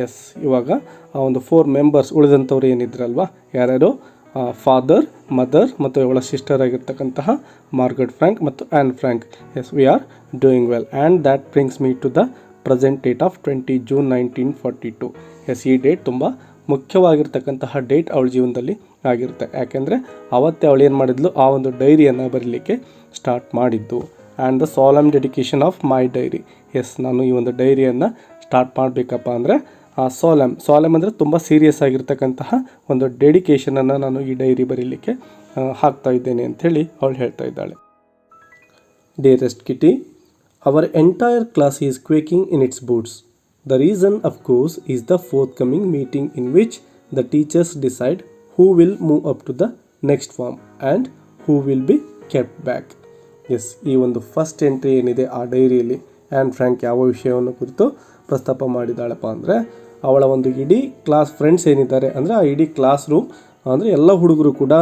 Yes, ಇವಾಗ ಆ ಒಂದು 4 ಮೆಂಬರ್ಸ್ ಉಳಿದಂಥವ್ರು ಏನಿದ್ರಲ್ವ, ಯಾರ್ಯಾರು ಫಾದರ್, ಮದರ್ ಮತ್ತು ಇವಳ ಸಿಸ್ಟರ್ ಆಗಿರ್ತಕ್ಕಂತಹ ಮಾರ್ಗಟ್ ಫ್ರ್ಯಾಂಕ್ ಮತ್ತು Anne Frank. Yes, we are doing well and that brings me to the present date of 20 June 1942. Yes, ಈ date ತುಂಬ ಮುಖ್ಯವಾಗಿರ್ತಕ್ಕಂತಹ ಡೇಟ್ ಅವಳ ಜೀವನದಲ್ಲಿ ಆಗಿರುತ್ತೆ. ಯಾಕೆಂದರೆ ಅವತ್ತೇ ಅವಳು ಏನು ಮಾಡಿದ್ಲು, ಆ ಒಂದು ಡೈರಿಯನ್ನು ಬರೀಲಿಕ್ಕೆ ಸ್ಟಾರ್ಟ್ ಮಾಡಿದ್ದು. And the solemn dedication of my diary. Yes, ನಾನು ಈ ಒಂದು ಡೈರಿಯನ್ನು ಸ್ಟಾರ್ಟ್ ಮಾಡಬೇಕಪ್ಪ ಅಂದರೆ ಸಾಲಮ್ ಅಂದರೆ ತುಂಬ ಸೀರಿಯಸ್ ಆಗಿರ್ತಕ್ಕಂತಹ ಒಂದು ಡೆಡಿಕೇಶನನ್ನು ನಾನು ಈ ಡೈರಿ ಬರೀಲಿಕ್ಕೆ ಹಾಕ್ತಾ ಇದ್ದೇನೆ ಅಂಥೇಳಿ ಅವಳು ಹೇಳ್ತಾ ಇದ್ದಾಳೆ. Dearest Kitty, our entire class is quaking in its boots. The reason, of course, is the forthcoming meeting in which the teachers decide who will move up to the next form and who will be kept back. Yes, ಈ ಒಂದು first entry ಏನಿದೆ ಆ ಡೈರಿಯಲ್ಲಿ an frank ಯಾವ ವಿಷಯವನ್ನು ಕುರಿತು ಪ್ರಸ್ತಾಪ ಮಾಡಿದ್ದಾಳಪ್ಪ ಅಂದರೆ, ಅವಳ ಒಂದು ಇಡೀ ಕ್ಲಾಸ್ ಫ್ರೆಂಡ್ಸ್ ಏನಿದ್ದಾರೆ ಅಂದರೆ ಆ ಇಡೀ ಕ್ಲಾಸ್ ರೂಮ್ ಅಂದರೆ ಎಲ್ಲ ಹುಡುಗರು ಕೂಡ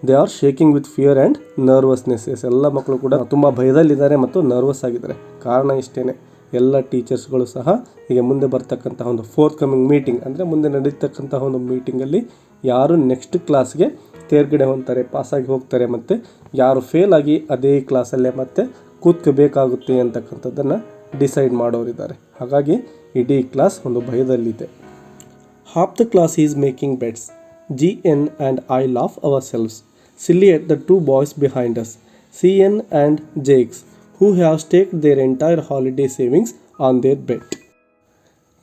they are shaking with fear and nervousness. Yes, ಎಲ್ಲ ಮಕ್ಕಳು ಕೂಡ ತುಂಬ ಭಯದಲ್ಲಿದ್ದಾರೆ ಮತ್ತು ನರ್ವಸ್ ಆಗಿದ್ದಾರೆ. ಕಾರಣ ಇಷ್ಟೇ, ಎಲ್ಲ ಟೀಚರ್ಸ್ಗಳು ಸಹ ಈಗ ಮುಂದೆ ಬರ್ತಕ್ಕಂತಹ ಒಂದು ಫೋರ್ತ್ ಮೀಟಿಂಗ್ ಅಂದರೆ ಮುಂದೆ ನಡೀತಕ್ಕಂತಹ ಒಂದು ಮೀಟಿಂಗಲ್ಲಿ ಯಾರು ನೆಕ್ಸ್ಟ್ ಕ್ಲಾಸ್ಗೆ ತೇರ್ಗಡೆ ಹೊಂತಾರೆ, ಪಾಸಾಗಿ ಹೋಗ್ತಾರೆ, ಮತ್ತು ಯಾರು ಫೇಲ್ ಆಗಿ ಅದೇ ಕ್ಲಾಸಲ್ಲೇ ಮತ್ತೆ ಕೂತ್ಕೋಬೇಕಾಗುತ್ತೆ ಅಂತಕ್ಕಂಥದ್ದನ್ನು ಡಿಸೈಡ್ ಮಾಡೋರಿದ್ದಾರೆ. ಹಾಗಾಗಿ ಇಡೀ ಕ್ಲಾಸ್ ಒಂದು ಭಯದಲ್ಲಿದೆ. Half the class is making bets. GN and I laugh ourselves silly at the two boys behind us, CN and Jakes, who have staked their entire holiday savings on their bet.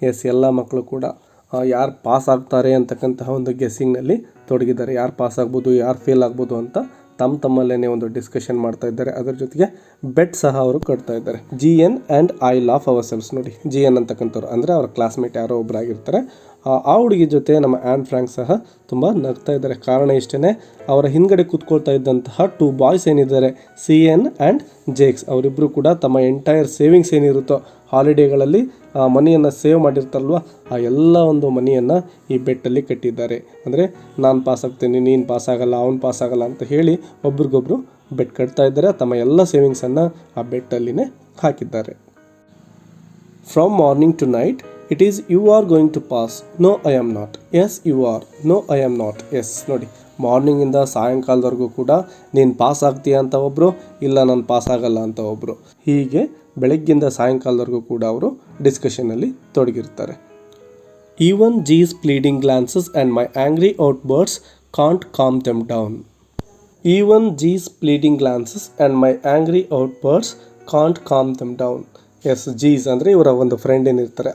Yes, ಎಲ್ಲ ಮಕ್ಕಳು ಕೂಡ ಯಾರು pass ಆಗ್ತಾರೆ ಅಂತಕ್ಕಂತಹ ಒಂದು ಗೆಸ್ಸಿಂಗ್ನಲ್ಲಿ ತೊಡಗಿದ್ದಾರೆ. ಯಾರು pass ಆಗ್ಬೋದು, ಯಾರು ಫೇಲ್ ಆಗ್ಬೋದು ಅಂತ ತಮ್ಮಲ್ಲೇ ಒಂದು ಡಿಸ್ಕಷನ್ ಮಾಡ್ತಾ ಇದ್ದಾರೆ. ಅದರ ಜೊತೆಗೆ ಬೆಟ್ ಸಹ ಅವರು ಕಟ್ತಾ ಇದ್ದಾರೆ. GN and I laugh ourselves. ನೋಡಿ, GN ಅಂತಕ್ಕಂಥವ್ರು ಅಂದರೆ ಅವರ ಕ್ಲಾಸ್ಮೇಟ್ ಯಾರೋ ಒಬ್ಬರಾಗಿರ್ತಾರೆ. ಆ ಹುಡುಗಿ ಜೊತೆ ನಮ್ಮ ಆ್ಯನ್ ಫ್ರ್ಯಾಂಕ್ ಸಹ ತುಂಬ ನಗ್ತಾ ಇದ್ದಾರೆ. ಕಾರಣ ಇಷ್ಟೇ, ಅವರ ಹಿಂದ್ಗಡೆ ಕೂತ್ಕೊಳ್ತಾ ಇದ್ದಂತಹ 2 ಬಾಯ್ಸ್ ಏನಿದ್ದಾರೆ, CN ಆ್ಯಂಡ್ ಜೇಕ್ಸ್, ಅವರಿಬ್ಬರು ಕೂಡ ತಮ್ಮ ಎಂಟೈರ್ ಸೇವಿಂಗ್ಸ್ ಏನಿರುತ್ತೋ ಹಾಲಿಡೇಗಳಲ್ಲಿ ಮನಿಯನ್ನು ಸೇವ್ ಮಾಡಿರ್ತಾರಲ್ವ, ಆ ಎಲ್ಲ ಒಂದು ಮನಿಯನ್ನು ಈ ಬೆಟ್ಟಲ್ಲಿ ಕಟ್ಟಿದ್ದಾರೆ. ಅಂದರೆ ನಾನು ಪಾಸ್ ಆಗ್ತೀನಿ, ನೀನು ಪಾಸ್ ಆಗಲ್ಲ, ಅವ್ನು ಪಾಸ್ ಆಗಲ್ಲ ಅಂತ ಹೇಳಿ ಒಬ್ರಿಗೊಬ್ರು ಬೆಟ್ ಕಟ್ತಾ ಇದ್ದಾರೆ. ತಮ್ಮ ಎಲ್ಲ ಸೇವಿಂಗ್ಸನ್ನು ಆ ಬೆಟ್ಟಲ್ಲಿನೇ ಹಾಕಿದ್ದಾರೆ. From morning to night it is you are going to pass, no I am not, yes you are, no I am not. Yes, ನೋಡಿ, ಮಾರ್ನಿಂಗಿಂದ ಸಾಯಂಕಾಲದವರೆಗೂ ಕೂಡ ನೀನು ಪಾಸ್ ಆಗ್ತೀಯ ಅಂತ ಒಬ್ಬರು, ಇಲ್ಲ ನಾನು ಪಾಸ್ ಆಗಲ್ಲ ಅಂತ ಒಬ್ಬರು, ಹೀಗೆ ಬೆಳಗ್ಗಿಂದ ಸಾಯಂಕಾಲದವರೆಗೂ ಕೂಡ ಅವರು ಡಿಸ್ಕಷನಲ್ಲಿ ತೊಡಗಿರ್ತಾರೆ. Even G's pleading glances and my angry outbursts can't calm them down. Even G's pleading glances and my angry outbursts can't calm them down. Yes, G's ಅಂದರೆ ಇವರ ಒಂದು ಫ್ರೆಂಡ್ ಏನಿರ್ತಾರೆ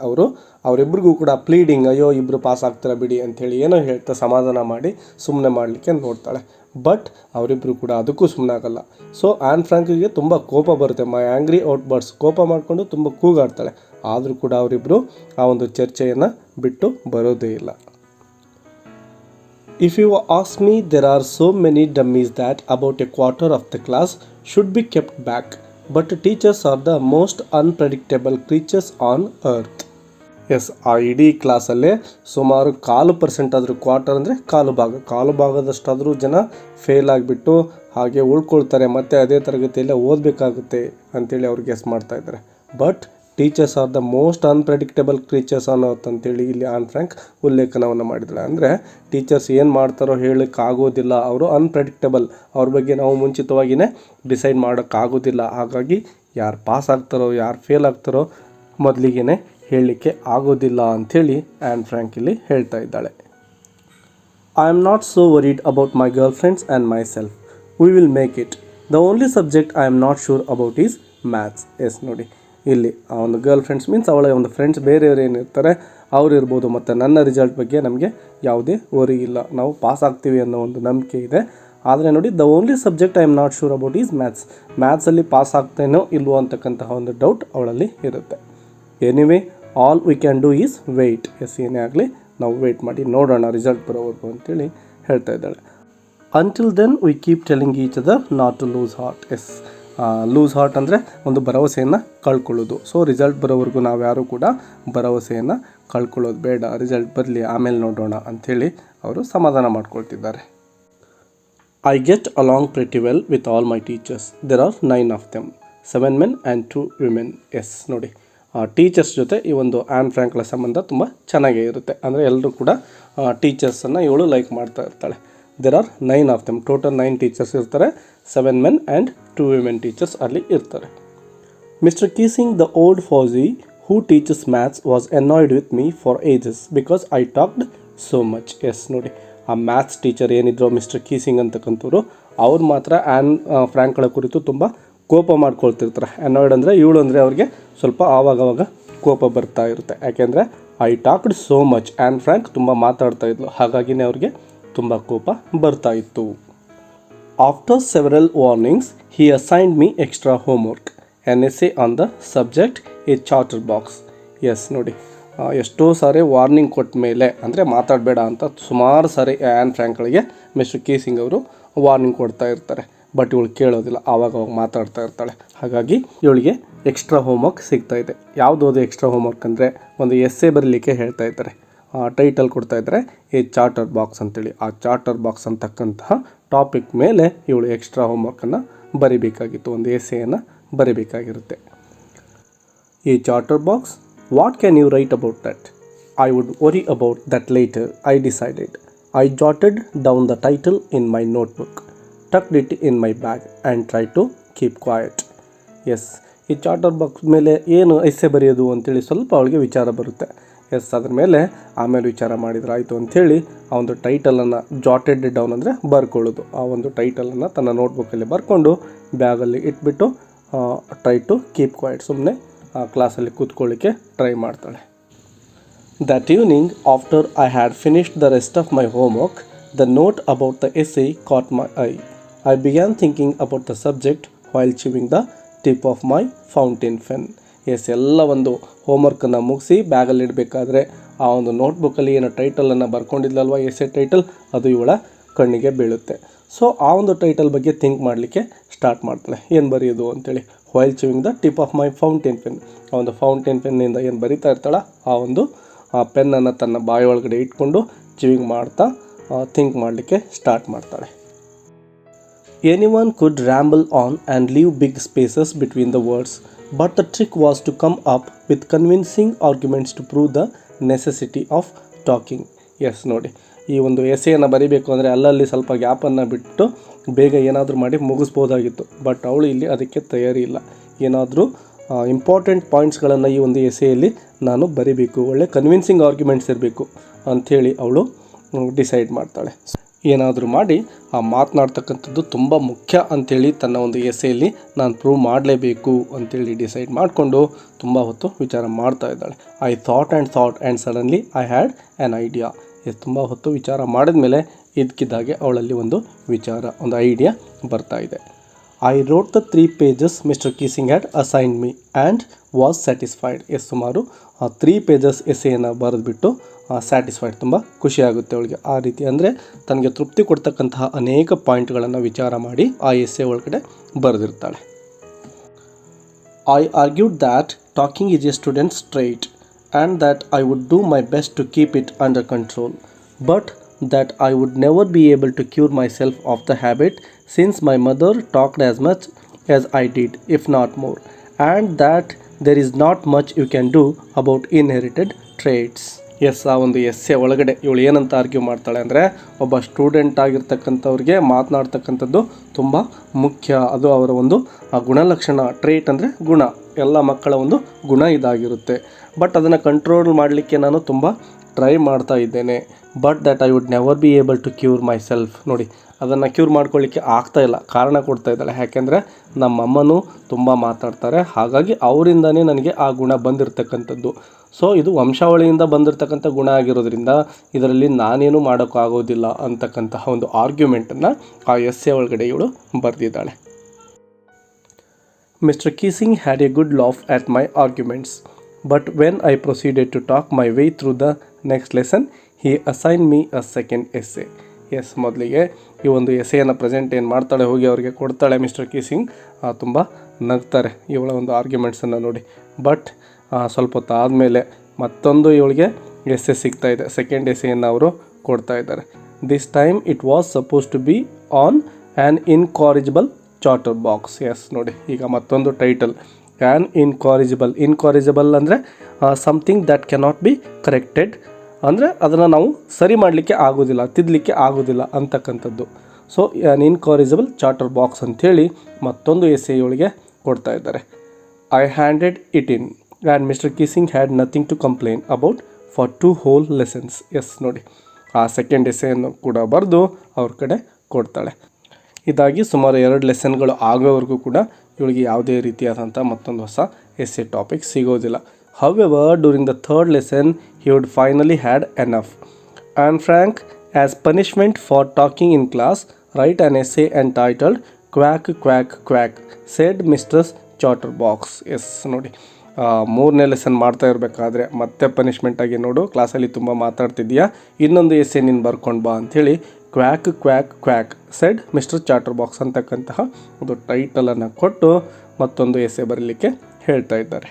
ಅವರಿಬ್ಬರಿಗೂ ಕೂಡ ಪ್ಲೀಡಿಂಗ್, ಅಯ್ಯೋ ಇಬ್ಬರು ಪಾಸ್ ಆಗ್ತಾರೆ ಬಿಡಿ ಅಂಥೇಳಿ ಏನೋ ಹೇಳ್ತಾ ಸಮಾಧಾನ ಮಾಡಿ ಸುಮ್ಮನೆ ಮಾಡಲಿಕ್ಕೆ ನೋಡ್ತಾಳೆ. ಬಟ್ ಅವರಿಬ್ಬರು ಕೂಡ ಅದಕ್ಕೂ ಸುಮ್ಮನೆ ಆಗಲ್ಲ. ಸೊ ಆ್ಯನ್ ಫ್ರ್ಯಾಂಕಿಗೆ ತುಂಬ ಕೋಪ ಬರುತ್ತೆ. ಮೈ ಆ್ಯಂಗ್ರಿ ಔಟ್ಬರ್ಡ್ಸ್, ಕೋಪ ಮಾಡಿಕೊಂಡು ತುಂಬ ಕೂಗಾಡ್ತಾಳೆ. ಆದರೂ ಕೂಡ ಅವರಿಬ್ಬರು ಆ ಒಂದು ಚರ್ಚೆಯನ್ನು ಬಿಟ್ಟು ಬರೋದೇ ಇಲ್ಲ. If you ask me, there are so many dummies that about a quarter of the class should be kept back, but teachers are the most unpredictable creatures on earth. Yes, ಆ ಇಡೀ ಕ್ಲಾಸಲ್ಲೇ ಸುಮಾರು 1/4% ಆದರೂ, ಕ್ವಾರ್ಟರ್ ಅಂದರೆ ಕಾಲು ಭಾಗದಷ್ಟಾದರೂ ಜನ fail ಆಗಿಬಿಟ್ಟು ಹಾಗೆ ಉಳ್ಕೊಳ್ತಾರೆ, ಮತ್ತು ಅದೇ ತರಗತಿಯಲ್ಲೇ ಓದಬೇಕಾಗುತ್ತೆ ಅಂತೇಳಿ ಅವ್ರು ಗೆಸ್ ಮಾಡ್ತಾ ಇದ್ದಾರೆ. But teachers are the most unpredictable creatures on earth ಅಂತೇಳಿ ಇಲ್ಲಿ ಆನ್ ಫ್ರ್ಯಾಂಕ್ ಉಲ್ಲೇಖನವನ್ನು ಮಾಡಿದ್ದಾಳೆ. ಅಂದರೆ ಟೀಚರ್ಸ್ ಏನು ಮಾಡ್ತಾರೋ ಹೇಳೋಕ್ಕಾಗೋದಿಲ್ಲ, ಅವರು ಅನ್ಪ್ರೆಡಿಕ್ಟೇಬಲ್, ಅವ್ರ ಬಗ್ಗೆ ನಾವು ಮುಂಚಿತವಾಗಿಯೇ ಡಿಸೈಡ್ ಮಾಡೋಕ್ಕಾಗೋದಿಲ್ಲ. ಹಾಗಾಗಿ ಯಾರು ಪಾಸ್ ಆಗ್ತಾರೋ ಯಾರು ಫೇಲ್ ಆಗ್ತಾರೋ ಮೊದಲಿಗೆ ಹೇಳಲಿಕ್ಕೆ ಆಗೋದಿಲ್ಲ ಅಂಥೇಳಿ ಆ್ಯನ್ ಫ್ರ್ಯಾಂಕ್ ಇಲ್ಲಿ ಹೇಳ್ತಾ ಇದ್ದಾಳೆ. I am not so worried about my girlfriends and myself, we will make it. The only subject I am not sure about is maths. Yes, ನೋಡಿ, ಇಲ್ಲಿ ಆ ಒಂದು ಗರ್ಲ್ ಫ್ರೆಂಡ್ಸ್ ಮೀನ್ಸ್ ಅವಳ ಒಂದು friends ಬೇರೆಯವರು ಏನಿರ್ತಾರೆ ಅವ್ರು ಇರ್ಬೋದು, ಮತ್ತು ನನ್ನ ರಿಸಲ್ಟ್ ಬಗ್ಗೆ ನಮಗೆ ಯಾವುದೇ ವರಿ ಇಲ್ಲ, ನಾವು ಪಾಸ್ ಆಗ್ತೀವಿ ಅನ್ನೋ ಒಂದು ನಂಬಿಕೆ ಇದೆ. ಆದರೆ ನೋಡಿ, the only subject I am not sure about is maths. ಮ್ಯಾಥ್ಸಲ್ಲಿ ಪಾಸ್ ಆಗ್ತೇನೋ ಇಲ್ವೋ ಅಂತಕ್ಕಂತಹ ಒಂದು ಡೌಟ್ ಅವಳಲ್ಲಿ ಇರುತ್ತೆ. Anyway all we can do is wait. Yes, ಏನೇ ಆಗಲಿ ನಾವು ವೆಯ್ಟ್ ಮಾಡಿ ನೋಡೋಣ ರಿಸಲ್ಟ್ ಬರೋವರೆಗೂ ಅಂತೇಳಿ ಹೇಳ್ತಾ ಇದ್ದಾಳೆ. Until then we keep telling each other not to lose heart. Yes, lose heart ಅಂದರೆ ಒಂದು ಭರವಸೆಯನ್ನು ಕಳ್ಕೊಳ್ಳೋದು. ಸೊ ರಿಸಲ್ಟ್ ಬರೋವರೆಗೂ ನಾವು ಯಾರೂ ಕೂಡ ಭರವಸೆಯನ್ನು ಕಳ್ಕೊಳ್ಳೋದು ಬೇಡ, ರಿಸಲ್ಟ್ ಬರಲಿ ಆಮೇಲೆ ನೋಡೋಣ ಅಂಥೇಳಿ ಅವರು ಸಮಾಧಾನ ಮಾಡ್ಕೊಳ್ತಿದ್ದಾರೆ. I get along pretty well with all my teachers, there are 9 of them, 7 men and 2 women. Yes, ನೋಡಿ, ಟೀಚರ್ಸ್ ಜೊತೆ ಈ ಒಂದು ಆ್ಯನ್ ಫ್ರ್ಯಾಂಕ್ಳ ಸಂಬಂಧ ತುಂಬ ಚೆನ್ನಾಗೇ ಇರುತ್ತೆ. ಅಂದರೆ ಎಲ್ಲರೂ ಕೂಡ ಟೀಚರ್ಸನ್ನು ಇವಳು ಲೈಕ್ ಮಾಡ್ತಾ ಇರ್ತಾಳೆ. There are 9 of them, total 9 teachers ಇರ್ತಾರೆ, 7 men and 2 women ಟೀಚರ್ಸ್ ಅಲ್ಲಿ ಇರ್ತಾರೆ. Mr Keesing the old fogey who teaches maths was annoyed with me for ages because I talked so much. Yes ನೋಡಿ, ಆ maths teacher ಏನಿದ್ರು Mr Keesing ಅಂತಕ್ಕಂಥವ್ರು, ಅವ್ರು ಮಾತ್ರ an ಫ್ರ್ಯಾಂಕ್ಳ ಕುರಿತು ತುಂಬ ಕೋಪ ಮಾಡ್ಕೊಳ್ತಿರ್ತಾರೆ. ಅನಾಯ್ಡ್ ಅಂದರೆ ಇವಳು ಅಂದರೆ ಅವ್ರಿಗೆ ಸ್ವಲ್ಪ ಆವಾಗವಾಗ ಕೋಪ ಬರ್ತಾ ಇರುತ್ತೆ. ಯಾಕೆಂದರೆ I talked so much, Anne Frank ತುಂಬ ಮಾತಾಡ್ತಾ ಇದ್ಲು, ಹಾಗಾಗಿನೇ ಅವ್ರಿಗೆ ತುಂಬ ಕೋಪ ಬರ್ತಾ ಇತ್ತು. After several warnings he assigned me extra homework, an essay on the subject a chatterbox. Yes ನೋಡಿ, ಎಷ್ಟೋ ಸಾರಿ ವಾರ್ನಿಂಗ್ ಕೊಟ್ಟ ಮೇಲೆ, ಅಂದರೆ ಮಾತಾಡಬೇಡ ಅಂತ ಸುಮಾರು ಸಾರಿ ಆ್ಯನ್ ಫ್ರ್ಯಾಂಕ್ಗಳಿಗೆ ಮಿಸ್ಟರ್ ಕೀಸಿಂಗ್ ಅವರು ವಾರ್ನಿಂಗ್ ಕೊಡ್ತಾ ಇರ್ತಾರೆ. ಬಟ್ ಇವಳು ಕೇಳೋದಿಲ್ಲ, ಆವಾಗ ಮಾತಾಡ್ತಾ ಇರ್ತಾಳೆ. ಹಾಗಾಗಿ ಇವಳಿಗೆ ಎಕ್ಸ್ಟ್ರಾ ಹೋಮ್ವರ್ಕ್ ಸಿಗ್ತಾ ಇದೆ. ಯಾವುದೋ ಎಕ್ಸ್ಟ್ರಾ ಹೋಮ್ವರ್ಕ್ ಅಂದರೆ ಒಂದು ಎಸ್ಸೆ ಬರೀಲಿಕ್ಕೆ ಹೇಳ್ತಾ ಇದ್ದಾರೆ. ಟೈಟಲ್ ಕೊಡ್ತಾ ಇದ್ದಾರೆ ಈ ಚಾರ್ಟರ್ ಬಾಕ್ಸ್ ಅಂತೇಳಿ. ಆ ಚಾರ್ಟರ್ ಬಾಕ್ಸ್ ಅಂತಕ್ಕಂತಹ ಟಾಪಿಕ್ ಮೇಲೆ ಇವಳು ಎಕ್ಸ್ಟ್ರಾ ಹೋಮ್ವರ್ಕನ್ನು ಬರಿಬೇಕಾಗಿತ್ತು, ಒಂದು ಎಸ್ಸೆಯನ್ನು ಬರಿಬೇಕಾಗಿರುತ್ತೆ. ಈ chatterbox, what can you write about that? I would worry about that later, I decided. I jotted down the title in my notebook, tucked it in my bag and tried to keep quiet. Yes, ಈ chatterbox ಮೇಲೆ ಏನು essay ಬರೆಯೋದು ಅಂತೇಳಿ ಸ್ವಲ್ಪ ಅವಳಿಗೆ ವಿಚಾರ ಬರುತ್ತೆ. S, ಅದ್ರ ಮೇಲೆ ಆಮೇಲೆ ವಿಚಾರ ಮಾಡಿದ್ರೆ ಆಯಿತು ಅಂಥೇಳಿ ಆ ಒಂದು ಟೈಟಲನ್ನು ಜಾಟೆಡ್ ಡೌನ್ ಅಂದರೆ ಬರ್ಕೊಳ್ಳೋದು. ಆ ಒಂದು ಟೈಟಲನ್ನು ತನ್ನ ನೋಟ್ಬುಕ್ಕಲ್ಲಿ ಬರ್ಕೊಂಡು ಬ್ಯಾಗಲ್ಲಿ ಇಟ್ಬಿಟ್ಟು ಟ್ರೈ ಟು ಕೀಪ್ ಕ್ವೈಟ್, ಸುಮ್ಮನೆ ಕ್ಲಾಸಲ್ಲಿ ಕೂತ್ಕೊಳ್ಳಿಕ್ಕೆ ಟ್ರೈ ಮಾಡ್ತಾಳೆ. That evening, after I had finished the rest of my homework, the note about the essay caught my eye. I began thinking about the subject while chewing the tip of my fountain pen. Yes, ಎಲ್ಲ ಒಂದು ಹೋಮ್ವರ್ಕನ್ನು ಮುಗಿಸಿ ಬ್ಯಾಗಲ್ಲಿ ಇಡಬೇಕಾದ್ರೆ ಆ ಒಂದು ನೋಟ್ಬುಕ್ಕಲ್ಲಿ ಏನೋ ಟೈಟಲನ್ನು ಬರ್ಕೊಂಡಿದ್ಲಲ್ವ, essay title, ಅದು ಇವಳ ಕಣ್ಣಿಗೆ ಬೀಳುತ್ತೆ. ಸೊ ಆ ಒಂದು ಟೈಟಲ್ ಬಗ್ಗೆ ಥಿಂಕ್ ಮಾಡಲಿಕ್ಕೆ ಸ್ಟಾರ್ಟ್ ಮಾಡ್ತಾಳೆ, ಏನು ಬರೆಯೋದು ಅಂತೇಳಿ. While chewing the tip of my fountain pen, ಆ ಒಂದು ಫೌಂಟೇನ್ ಪೆನ್ನಿಂದ ಏನು ಬರಿತಾ ಇರ್ತಾಳೆ ಆ ಒಂದು ಪೆನ್ನನ್ನು ತನ್ನ ಬಾಯಿ ಒಳಗಡೆ ಇಟ್ಕೊಂಡು ಚಿವಿಂಗ್ ಮಾಡ್ತಾ ಥಿಂಕ್ ಮಾಡಲಿಕ್ಕೆ ಸ್ಟಾರ್ಟ್ ಮಾಡ್ತಾಳೆ. Anyone could ramble on and leave big spaces between the words, but the trick was to come up with convincing arguments to prove the necessity of talking. Yes ನೋಡಿ, ಈ ಒಂದು ಎಸ್ಸೆಯನ್ನು ಬರೀಬೇಕು ಅಂದರೆ ಅಲ್ಲಲ್ಲಿ ಸ್ವಲ್ಪ ಗ್ಯಾಪನ್ನು ಬಿಟ್ಟು ಬೇಗ ಏನಾದರೂ ಮಾಡಿ ಮುಗಿಸ್ಬೋದಾಗಿತ್ತು. ಬಟ್ ಅವಳು ಇಲ್ಲಿ ಅದಕ್ಕೆ ತಯಾರಿ ಇಲ್ಲ. ಏನಾದರೂ ಇಂಪಾರ್ಟೆಂಟ್ ಪಾಯಿಂಟ್ಸ್ಗಳನ್ನು ಈ ಒಂದು ಎಸ್ಸೆಯಲ್ಲಿ ನಾನು ಬರೀಬೇಕು, ಒಳ್ಳೆ ಕನ್ವಿನ್ಸಿಂಗ್ ಆರ್ಗ್ಯುಮೆಂಟ್ಸ್ ಇರಬೇಕು ಅಂಥೇಳಿ ಅವಳು ಡಿಸೈಡ್ ಮಾಡ್ತಾಳೆ. ಏನಾದರೂ ಮಾಡಿ ಆ ಮಾತನಾಡ್ತಕ್ಕಂಥದ್ದು ತುಂಬ ಮುಖ್ಯ ಅಂಥೇಳಿ ತನ್ನ ಒಂದು ಎಸ್ಸೆಯಲ್ಲಿ ನಾನು ಪ್ರೂವ್ ಮಾಡಲೇಬೇಕು ಅಂಥೇಳಿ ಡಿಸೈಡ್ ಮಾಡಿಕೊಂಡು ತುಂಬ ಹೊತ್ತು ವಿಚಾರ ಮಾಡ್ತಾ ಇದ್ದಾಳೆ. I thought and suddenly I had an idea. ತುಂಬ ಹೊತ್ತು ವಿಚಾರ ಮಾಡಿದ ಮೇಲೆ ಇದ್ದಕ್ಕಿದ್ದಾಗೆ ಅವಳಲ್ಲಿ ಒಂದು ವಿಚಾರ, ಒಂದು ಐಡಿಯಾ ಬರ್ತಾ ಇದೆ. I wrote the 3 pages Mr Keesing had assigned me and was satisfied. ಸುಮಾರು 3 pages ಎಸ್ಸೆಯನ್ನು ಬರೆದುಬಿಟ್ಟು ಸ್ಯಾಟಿಸ್ಫೈಡ್, ತುಂಬ ಖುಷಿಯಾಗುತ್ತೆ ಅವಳಿಗೆ. ಆ ರೀತಿ ಅಂದರೆ ತನಗೆ ತೃಪ್ತಿ ಕೊಡ್ತಕ್ಕಂತಹ ಅನೇಕ ಪಾಯಿಂಟ್ಗಳನ್ನು ವಿಚಾರ ಮಾಡಿ ಆ ಎಸ್ಸೆ ಒಳಗಡೆ ಬರೆದಿರ್ತಾಳೆ. I argued that talking is a student's trait and that I would do my best to keep it under control, but that I would never be able to cure myself of the habit since my mother talked as much as I did, if not more, and that there is not much you can do about inherited traits. Yes, ಆ ಒಂದು essay ಒಳಗಡೆ ಇವಳು ಏನಂತ argue ಮಾಡ್ತಾಳೆ ಅಂದರೆ, ಒಬ್ಬ student ಆಗಿರ್ತಕ್ಕಂಥವ್ರಿಗೆ ಮಾತನಾಡ್ತಕ್ಕಂಥದ್ದು ತುಂಬ ಮುಖ್ಯ, ಅದು ಅವರ ಒಂದು ಗುಣಲಕ್ಷಣ. ಟ್ರೇಟ್ ಅಂದರೆ ಗುಣ, ಎಲ್ಲ ಮಕ್ಕಳ ಒಂದು ಗುಣ ಇದಾಗಿರುತ್ತೆ. ಬಟ್ ಅದನ್ನು ಕಂಟ್ರೋಲ್ ಮಾಡಲಿಕ್ಕೆ ನಾನು ತುಂಬ ಟ್ರೈ ಮಾಡ್ತಾ ಇದ್ದೇನೆ. But that I would never be able to cure myself. ನೋಡಿ, ಅದನ್ನು ಕ್ಯೂರ್ ಮಾಡ್ಕೊಳ್ಳಿಕ್ಕೆ ಆಗ್ತಾ ಇಲ್ಲ, ಕಾರಣ ಕೊಡ್ತಾ ಇದ್ದಾಳೆ. ಯಾಕೆಂದರೆ ನಮ್ಮಮ್ಮನೂ ತುಂಬ ಮಾತಾಡ್ತಾರೆ, ಹಾಗಾಗಿ ಅವರಿಂದನೇ ನನಗೆ ಆ ಗುಣ ಬಂದಿರತಕ್ಕಂಥದ್ದು. ಸೊ ಇದು ವಂಶಾವಳಿಯಿಂದ ಬಂದಿರತಕ್ಕಂಥ ಗುಣ ಆಗಿರೋದ್ರಿಂದ ಇದರಲ್ಲಿ ನಾನೇನು ಮಾಡೋಕ್ಕಾಗೋದಿಲ್ಲ ಅಂತಕ್ಕಂತಹ ಒಂದು ಆರ್ಗ್ಯುಮೆಂಟನ್ನು ಆ ಎಸ್ಸೆ ಒಳಗಡೆ ಇವಳು ಬರೆದಿದ್ದಾಳೆ. Mister Keesing had a good laugh at my arguments, but when I proceeded to talk my way through the next lesson he assign me a second essay. Yes, ಮೊದಲಿಗೆ ಈ ಒಂದು ಎಸ್ಸೆಯನ್ನು ಪ್ರೆಸೆಂಟ್ ಏನು ಮಾಡ್ತಾಳೆ, ಹೋಗಿ ಅವರಿಗೆ ಕೊಡ್ತಾಳೆ ಮಿಸ್ಟರ್ ಕೀಸಿಂಗ್. ತುಂಬ ನಗ್ತಾರೆ ಇವಳ ಒಂದು ಆರ್ಗ್ಯುಮೆಂಟ್ಸನ್ನು ನೋಡಿ. ಬಟ್ ಸ್ವಲ್ಪ ಹೊತ್ತು ಆದಮೇಲೆ ಮತ್ತೊಂದು ಇವಳಿಗೆ ಎಸ್ಸೆ ಸಿಗ್ತಾ ಇದೆ, ಸೆಕೆಂಡ್ ಎಸ್ಸೆಯನ್ನು ಅವರು ಕೊಡ್ತಾ ಇದ್ದಾರೆ. This time it was suppose to be on an incorrigible chatterbox. Yes ನೋಡಿ, ಈಗ ಮತ್ತೊಂದು ಟೈಟಲ್, ಆ್ಯನ್ ಇನ್ಕಾರಿಜಿಬಲ್ ಅಂದರೆ something that cannot be corrected, ಅಂದರೆ ಅದನ್ನು ನಾವು ಸರಿ ಮಾಡಲಿಕ್ಕೆ ಆಗೋದಿಲ್ಲ, ತಿದ್ದಲಿಕ್ಕೆ ಆಗೋದಿಲ್ಲ ಅಂತಕ್ಕಂಥದ್ದು. So an incorrigible chatterbox ಅಂಥೇಳಿ ಮತ್ತೊಂದು ಎಸ್ಸೆ ಇವಳಿಗೆ ಕೊಡ್ತಾ ಇದ್ದಾರೆ. I handed it in and mister Keesing had nothing to complain about for 2 whole lessons. Yes ನೋಡಿ, ಆ ಸೆಕೆಂಡ್ ಎಸ್ಸೆಯನ್ನು ಕೂಡ ಬರೆದು ಅವ್ರ ಕಡೆ ಕೊಡ್ತಾಳೆ. ಇದಾಗಿ ಸುಮಾರು 2 ಲೆಸನ್ಗಳು ಆಗೋವರೆಗೂ ಕೂಡ ಇವಳಿಗೆ ಯಾವುದೇ ರೀತಿಯಾದಂಥ ಮತ್ತೊಂದು ಹೊಸ ಎಸ್ಸೆ ಟಾಪಿಕ್ ಸಿಗೋದಿಲ್ಲ. However, during the third lesson, he would finally had enough. Anne Frank, as punishment for talking in class, write an essay entitled "Quack Quack Quack," said Mr. Chatterbox. Yes ನೋಡಿ, 3ನೇ lesson ಮಾಡ್ತಾ ಇರಬೇಕಾದ್ರೆ ಮತ್ತೆ ಪನಿಷ್ಮೆಂಟಾಗಿ ನೋಡು, ಕ್ಲಾಸಲ್ಲಿ ತುಂಬ ಮಾತಾಡ್ತಿದ್ದೀಯಾ, ಇನ್ನೊಂದು ಎಸ್ಸೆ ನೀನು ಬರ್ಕೊಂಡು ಬಾ ಅಂಥೇಳಿ quake quake quake shed mister chatter box ಅಂತಕ್ಕಂತಹ ಒಂದು ಟೈಟಲನ್ನು ಕೊಟ್ಟು ಮತ್ತೊಂದು ಎಸ್ಸೆ ಬರಲಿಕ್ಕೆ ಹೇಳ್ತಾ ಇದ್ದಾರೆ.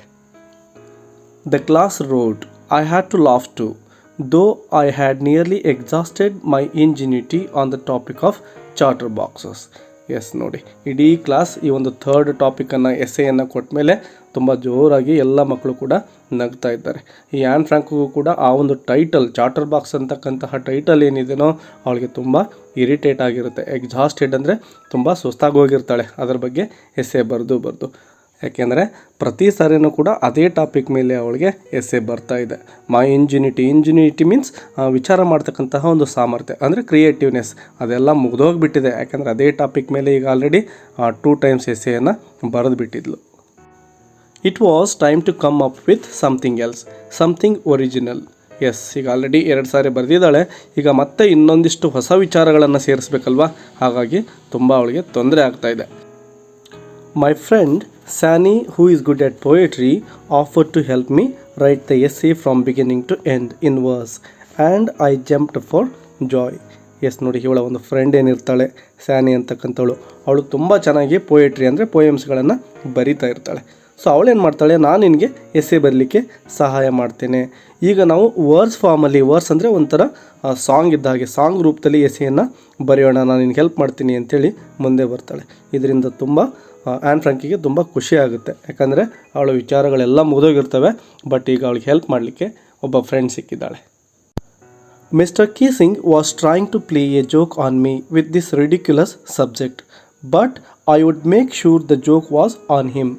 The class wrote, I had to laugh too, though I had nearly exhausted my ingenuity on the topic of chatterboxes. Yes ನೋಡಿ, ಇಡೀ ಕ್ಲಾಸ್ ಈ ಒಂದು ಥರ್ಡ್ ಟಾಪಿಕನ್ನು ಎಸ್ಸೆಯನ್ನು ಕೊಟ್ಟ ಮೇಲೆ ತುಂಬ ಜೋರಾಗಿ ಎಲ್ಲ ಮಕ್ಕಳು ಕೂಡ ನಗ್ತಾ ಇದ್ದಾರೆ. ಈ ಆ್ಯನ್ ಫ್ರಾಂಕ್ಗೂ ಕೂಡ ಆ ಒಂದು ಟೈಟಲ್ ಚಾಟರ್ ಬಾಕ್ಸ್ ಅಂತಕ್ಕಂತಹ ಟೈಟಲ್ ಏನಿದೆಯೋ ಅವಳಿಗೆ ತುಂಬ ಇರಿಟೇಟ್ ಆಗಿರುತ್ತೆ. ಎಕ್ಸಾಸ್ಟೆಡ್ ಅಂದರೆ ತುಂಬ ಸುಸ್ತಾಗಿ ಹೋಗಿರ್ತಾಳೆ ಅದರ ಬಗ್ಗೆ ಎಸ್ಸೆ ಬರೆದು. ಯಾಕೆಂದರೆ ಪ್ರತಿ ಸಾರಿನೂ ಕೂಡ ಅದೇ ಟಾಪಿಕ್ ಮೇಲೆ ಅವಳಿಗೆ ಎಸ್ಸೆ ಬರ್ತಾ ಇದೆ. ಮೈ ಇಂಜಿನಿಟಿ ಮೀನ್ಸ್ ವಿಚಾರ ಮಾಡ್ತಕ್ಕಂತಹ ಒಂದು ಸಾಮರ್ಥ್ಯ, ಅಂದರೆ ಕ್ರಿಯೇಟಿವ್ನೆಸ್, ಅದೆಲ್ಲ ಮುಗಿದೋಗಿಬಿಟ್ಟಿದೆ. ಯಾಕೆಂದರೆ ಅದೇ ಟಾಪಿಕ್ ಮೇಲೆ ಈಗ ಆಲ್ರೆಡಿ 2 ಟೈಮ್ಸ್ ಎಸ್ಸೆಯನ್ನು ಬರೆದುಬಿಟ್ಟಿದ್ಲು. It was time to come up with something else, something original. Yes, ಈಗ ಆಲ್ರೆಡಿ 2 ಸಾರಿ ಬರೆದಿದ್ದಾಳೆ, ಈಗ ಮತ್ತೆ ಇನ್ನೊಂದಿಷ್ಟು ಹೊಸ ವಿಚಾರಗಳನ್ನು ಸೇರಿಸ್ಬೇಕಲ್ವಾ, ಹಾಗಾಗಿ ತುಂಬ ಅವಳಿಗೆ ತೊಂದರೆ ಆಗ್ತಾಯಿದೆ. My friend Sani, who is good at poetry, offered to help me write the essay from beginning to end in verse, and I jumped for joy. Yes ನೋಡಿ, ಇವಳ ಒಂದು ಫ್ರೆಂಡ್ ಏನಿರ್ತಾಳೆ ಸ್ಯಾನಿ ಅಂತಕ್ಕಂಥವಳು, ಅವಳು ತುಂಬ ಚೆನ್ನಾಗಿ ಪೋಯೆಟ್ರಿ ಅಂದರೆ ಪೋಯಮ್ಸ್ಗಳನ್ನು ಬರಿತಾ ಇರ್ತಾಳೆ. ಸೊ ಅವಳೇನು ಮಾಡ್ತಾಳೆ, ನಾನು ನಿನಗೆ ಎಸ್ಸೆ ಬರಲಿಕ್ಕೆ ಸಹಾಯ ಮಾಡ್ತೇನೆ. ಈಗ ನಾವು ವರ್ಸ್ ಫಾರ್ಮಲ್ಲಿ, ವರ್ಸ್ ಅಂದರೆ ಒಂಥರ ಸಾಂಗ್ ಇದ್ದ ಹಾಗೆ, ಸಾಂಗ್ ರೂಪದಲ್ಲಿ ಎಸ್ಸೆಯನ್ನು ಬರೆಯೋಣ, ನಾನು ನಿನಗೆ ಹೆಲ್ಪ್ ಮಾಡ್ತೀನಿ ಅಂತೇಳಿ ಮುಂದೆ ಬರ್ತಾಳೆ. ಇದರಿಂದ ತುಂಬ ಆ್ಯನ್ ಫ್ರಾಂಕಿಗೆ ತುಂಬ ಖುಷಿ ಆಗುತ್ತೆ. ಯಾಕಂದರೆ ಅವಳ ವಿಚಾರಗಳೆಲ್ಲ ಮುಗಿದೋಗಿರ್ತವೆ, ಬಟ್ ಈಗ ಅವಳಿಗೆ ಹೆಲ್ಪ್ ಮಾಡಲಿಕ್ಕೆ ಒಬ್ಬ ಫ್ರೆಂಡ್ ಸಿಕ್ಕಿದ್ದಾಳೆ. Mister Keesing was trying to play a joke on me with this ridiculous subject, but I would make sure the joke was on him.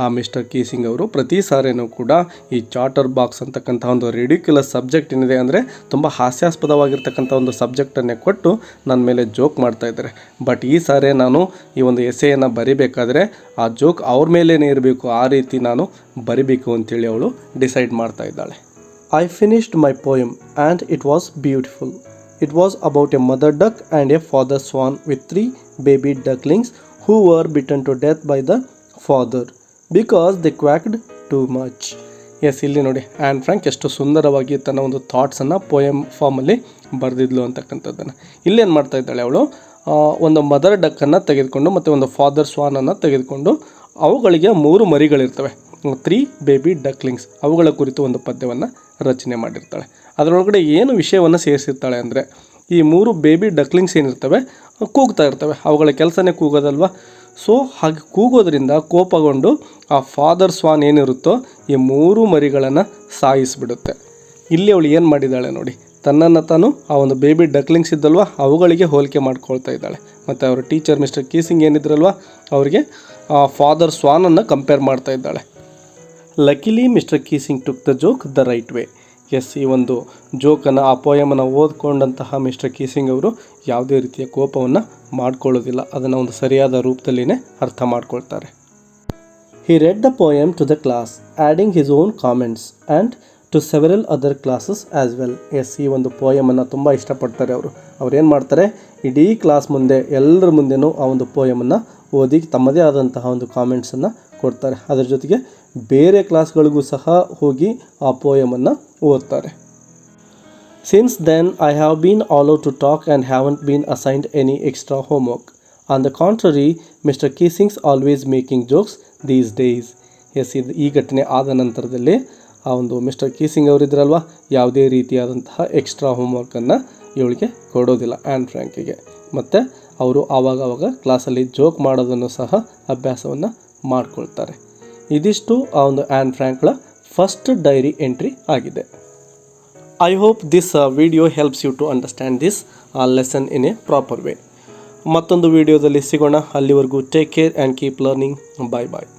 ಆ ಮಿಸ್ಟರ್ ಕೀಸಿಂಗ್ ಅವರು ಪ್ರತಿ ಸಾರಿನೂ ಕೂಡ ಈ ಚಾಟರ್ ಬಾಕ್ಸ್ ಅಂತಕ್ಕಂಥ ಒಂದು ರಿಡಿಕ್ಯುಲಸ್ ಸಬ್ಜೆಕ್ಟ್ ಏನಿದೆ, ಅಂದರೆ ತುಂಬ ಹಾಸ್ಯಾಸ್ಪದವಾಗಿರ್ತಕ್ಕಂಥ ಒಂದು ಸಬ್ಜೆಕ್ಟನ್ನೇ ಕೊಟ್ಟು ನನ್ನ ಮೇಲೆ ಜೋಕ್ ಮಾಡ್ತಾ ಇದ್ದಾರೆ. ಬಟ್ ಈ ಸಾರಿ ನಾನು ಈ ಒಂದು ಎಸ್ಸೆಯನ್ನು ಬರಿಬೇಕಾದ್ರೆ ಆ ಜೋಕ್ ಅವ್ರ ಮೇಲೇ ಇರಬೇಕು, ಆ ರೀತಿ ನಾನು ಬರಿಬೇಕು ಅಂತೇಳಿ ಅವಳು ಡಿಸೈಡ್ ಮಾಡ್ತಾ ಇದ್ದಾಳೆ. I finished my poem and it was beautiful. It was about a mother duck and a father swan with 3 baby ducklings who were bitten to death by the father because they quacked too much. Yes, ಇಲ್ಲಿ ನೋಡಿ an Frank ಎಷ್ಟು ಸುಂದರವಾಗಿ ತನ್ನ ಒಂದು ಥಾಟ್ಸನ್ನು poem ಫಾರ್ಮಲ್ಲಿ ಬರೆದಿದ್ಲು ಅಂತಕ್ಕಂಥದ್ದನ್ನು. ಇಲ್ಲೇನು ಮಾಡ್ತಾ ಇದ್ದಾಳೆ ಅವಳು, ಒಂದು ಮದರ್ ಡಕ್ಕನ್ನು ತೆಗೆದುಕೊಂಡು ಮತ್ತು ಒಂದು ಫಾದರ್ ಸ್ವಾನನ್ನು ತೆಗೆದುಕೊಂಡು ಅವುಗಳಿಗೆ 3 ಮರಿಗಳಿರ್ತವೆ, 3 ಬೇಬಿ ಡಕ್ಲಿಂಗ್ಸ್, ಅವುಗಳ ಕುರಿತು ಒಂದು ಪದ್ಯವನ್ನು ರಚನೆ ಮಾಡಿರ್ತಾಳೆ. ಅದರೊಳಗಡೆ ಏನು ವಿಷಯವನ್ನು ಸೇರಿಸಿರ್ತಾಳೆ ಅಂದರೆ, ಈ 3 ಬೇಬಿ ಡಕ್ಲಿಂಗ್ಸ್ ಏನಿರ್ತವೆ ಕೂಗ್ತಾ ಇರ್ತವೆ, ಅವುಗಳ ಕೆಲಸನೇ ಕೂಗೋದಲ್ವ. ಸೊ ಹಾಗೆ ಕೂಗೋದ್ರಿಂದ ಕೋಪಗೊಂಡು ಆ ಫಾದರ್ ಸ್ವಾನ್ ಏನಿರುತ್ತೋ ಈ 3 ಮರಿಗಳನ್ನು ಸಾಯಿಸಿಬಿಡುತ್ತೆ. ಇಲ್ಲಿ ಅವಳು ಏನು ಮಾಡಿದ್ದಾಳೆ ನೋಡಿ, ತನ್ನನ್ನು ತಾನು ಆ ಒಂದು ಬೇಬಿ ಡಕ್ಲಿಂಗ್ಸ್ ಇದ್ದಲ್ವ ಅವುಗಳಿಗೆ ಹೋಲಿಕೆ ಮಾಡ್ಕೊಳ್ತಾ ಇದ್ದಾಳೆ. ಮತ್ತು ಅವರ ಟೀಚರ್ ಮಿಸ್ಟರ್ ಕೀಸಿಂಗ್ ಏನಿದ್ರಲ್ವ ಅವರಿಗೆ ಫಾದರ್ ಸ್ವಾನನ್ನು ಕಂಪೇರ್ ಮಾಡ್ತಾ ಇದ್ದಾಳೆ. Luckily mister Keesing took the joke the right way. Yes, ಈ ಒಂದು ಜೋಕನ್ನು, ಆ ಪೋಯಮನ್ನು ಓದ್ಕೊಂಡಂತಹ ಮಿಸ್ಟರ್ ಕೀಸಿಂಗ್ ಅವರು ಯಾವುದೇ ರೀತಿಯ ಕೋಪವನ್ನು ಮಾಡ್ಕೊಳ್ಳೋದಿಲ್ಲ, ಅದನ್ನು ಒಂದು ಸರಿಯಾದ ರೂಪದಲ್ಲಿನೇ ಅರ್ಥ ಮಾಡ್ಕೊಳ್ತಾರೆ. He read the poem to the class adding his own comments and to several other classes as well. Yes, ಈ ಒಂದು ಪೋಯಮನ್ನು ತುಂಬ ಇಷ್ಟಪಡ್ತಾರೆ ಅವ್ರೇನು ಮಾಡ್ತಾರೆ, ಇಡೀ ಕ್ಲಾಸ್ ಮುಂದೆ ಎಲ್ಲರ ಮುಂದೆನೂ ಆ ಒಂದು ಪೋಯಮನ್ನು ಓದಿ ತಮ್ಮದೇ ಆದಂತಹ ಒಂದು ಕಾಮೆಂಟ್ಸನ್ನು ಕೊಡ್ತಾರೆ. ಅದರ ಜೊತೆಗೆ ಬೇರೆ ಕ್ಲಾಸ್ಗಳಿಗೂ ಸಹ ಹೋಗಿ ಆ ಪೋಯಮನ್ನು ಓದ್ತಾರೆ. Since then, I have been allowed to talk and haven't been assigned any extra homework. On the contrary, Mr. Kissing's always making jokes these days. Yes, ಇದು ಈ ಘಟನೆ ಆದ ನಂತರದಲ್ಲಿ ಆ ಒಂದು ಮಿಸ್ಟರ್ ಕೀಸಿಂಗ್ ಅವರಿದ್ರಲ್ವ ಯಾವುದೇ ರೀತಿಯಾದಂತಹ ಎಕ್ಸ್ಟ್ರಾ ಹೋಮ್ವರ್ಕನ್ನು ಇವಳಿಗೆ ಕೊಡೋದಿಲ್ಲ ಆ್ಯನ್ ಫ್ರಾಂಕಿಗೆ. ಮತ್ತು ಅವರು ಆವಾಗವಾಗ ಕ್ಲಾಸಲ್ಲಿ ಜೋಕ್ ಮಾಡೋದನ್ನು ಸಹ ಅಭ್ಯಾಸವನ್ನು ಮಾಡ್ಕೊಳ್ತಾರೆ. ಇದಿಷ್ಟು ಆ ಒಂದು ಆ್ಯನ್ ಫ್ರಾಂಕ್ಳ ಫಸ್ಟ್ ಡೈರಿ ಎಂಟ್ರಿ ಆಗಿದೆ. I hope this video helps you to understand this lesson in a proper way. ಮತ್ತೊಂದು ವಿಡಿಯೋದಲ್ಲಿ ಸಿಗೋಣ. ಅಲ್ಲಿವರೆಗೂ take care and keep learning. Bye bye.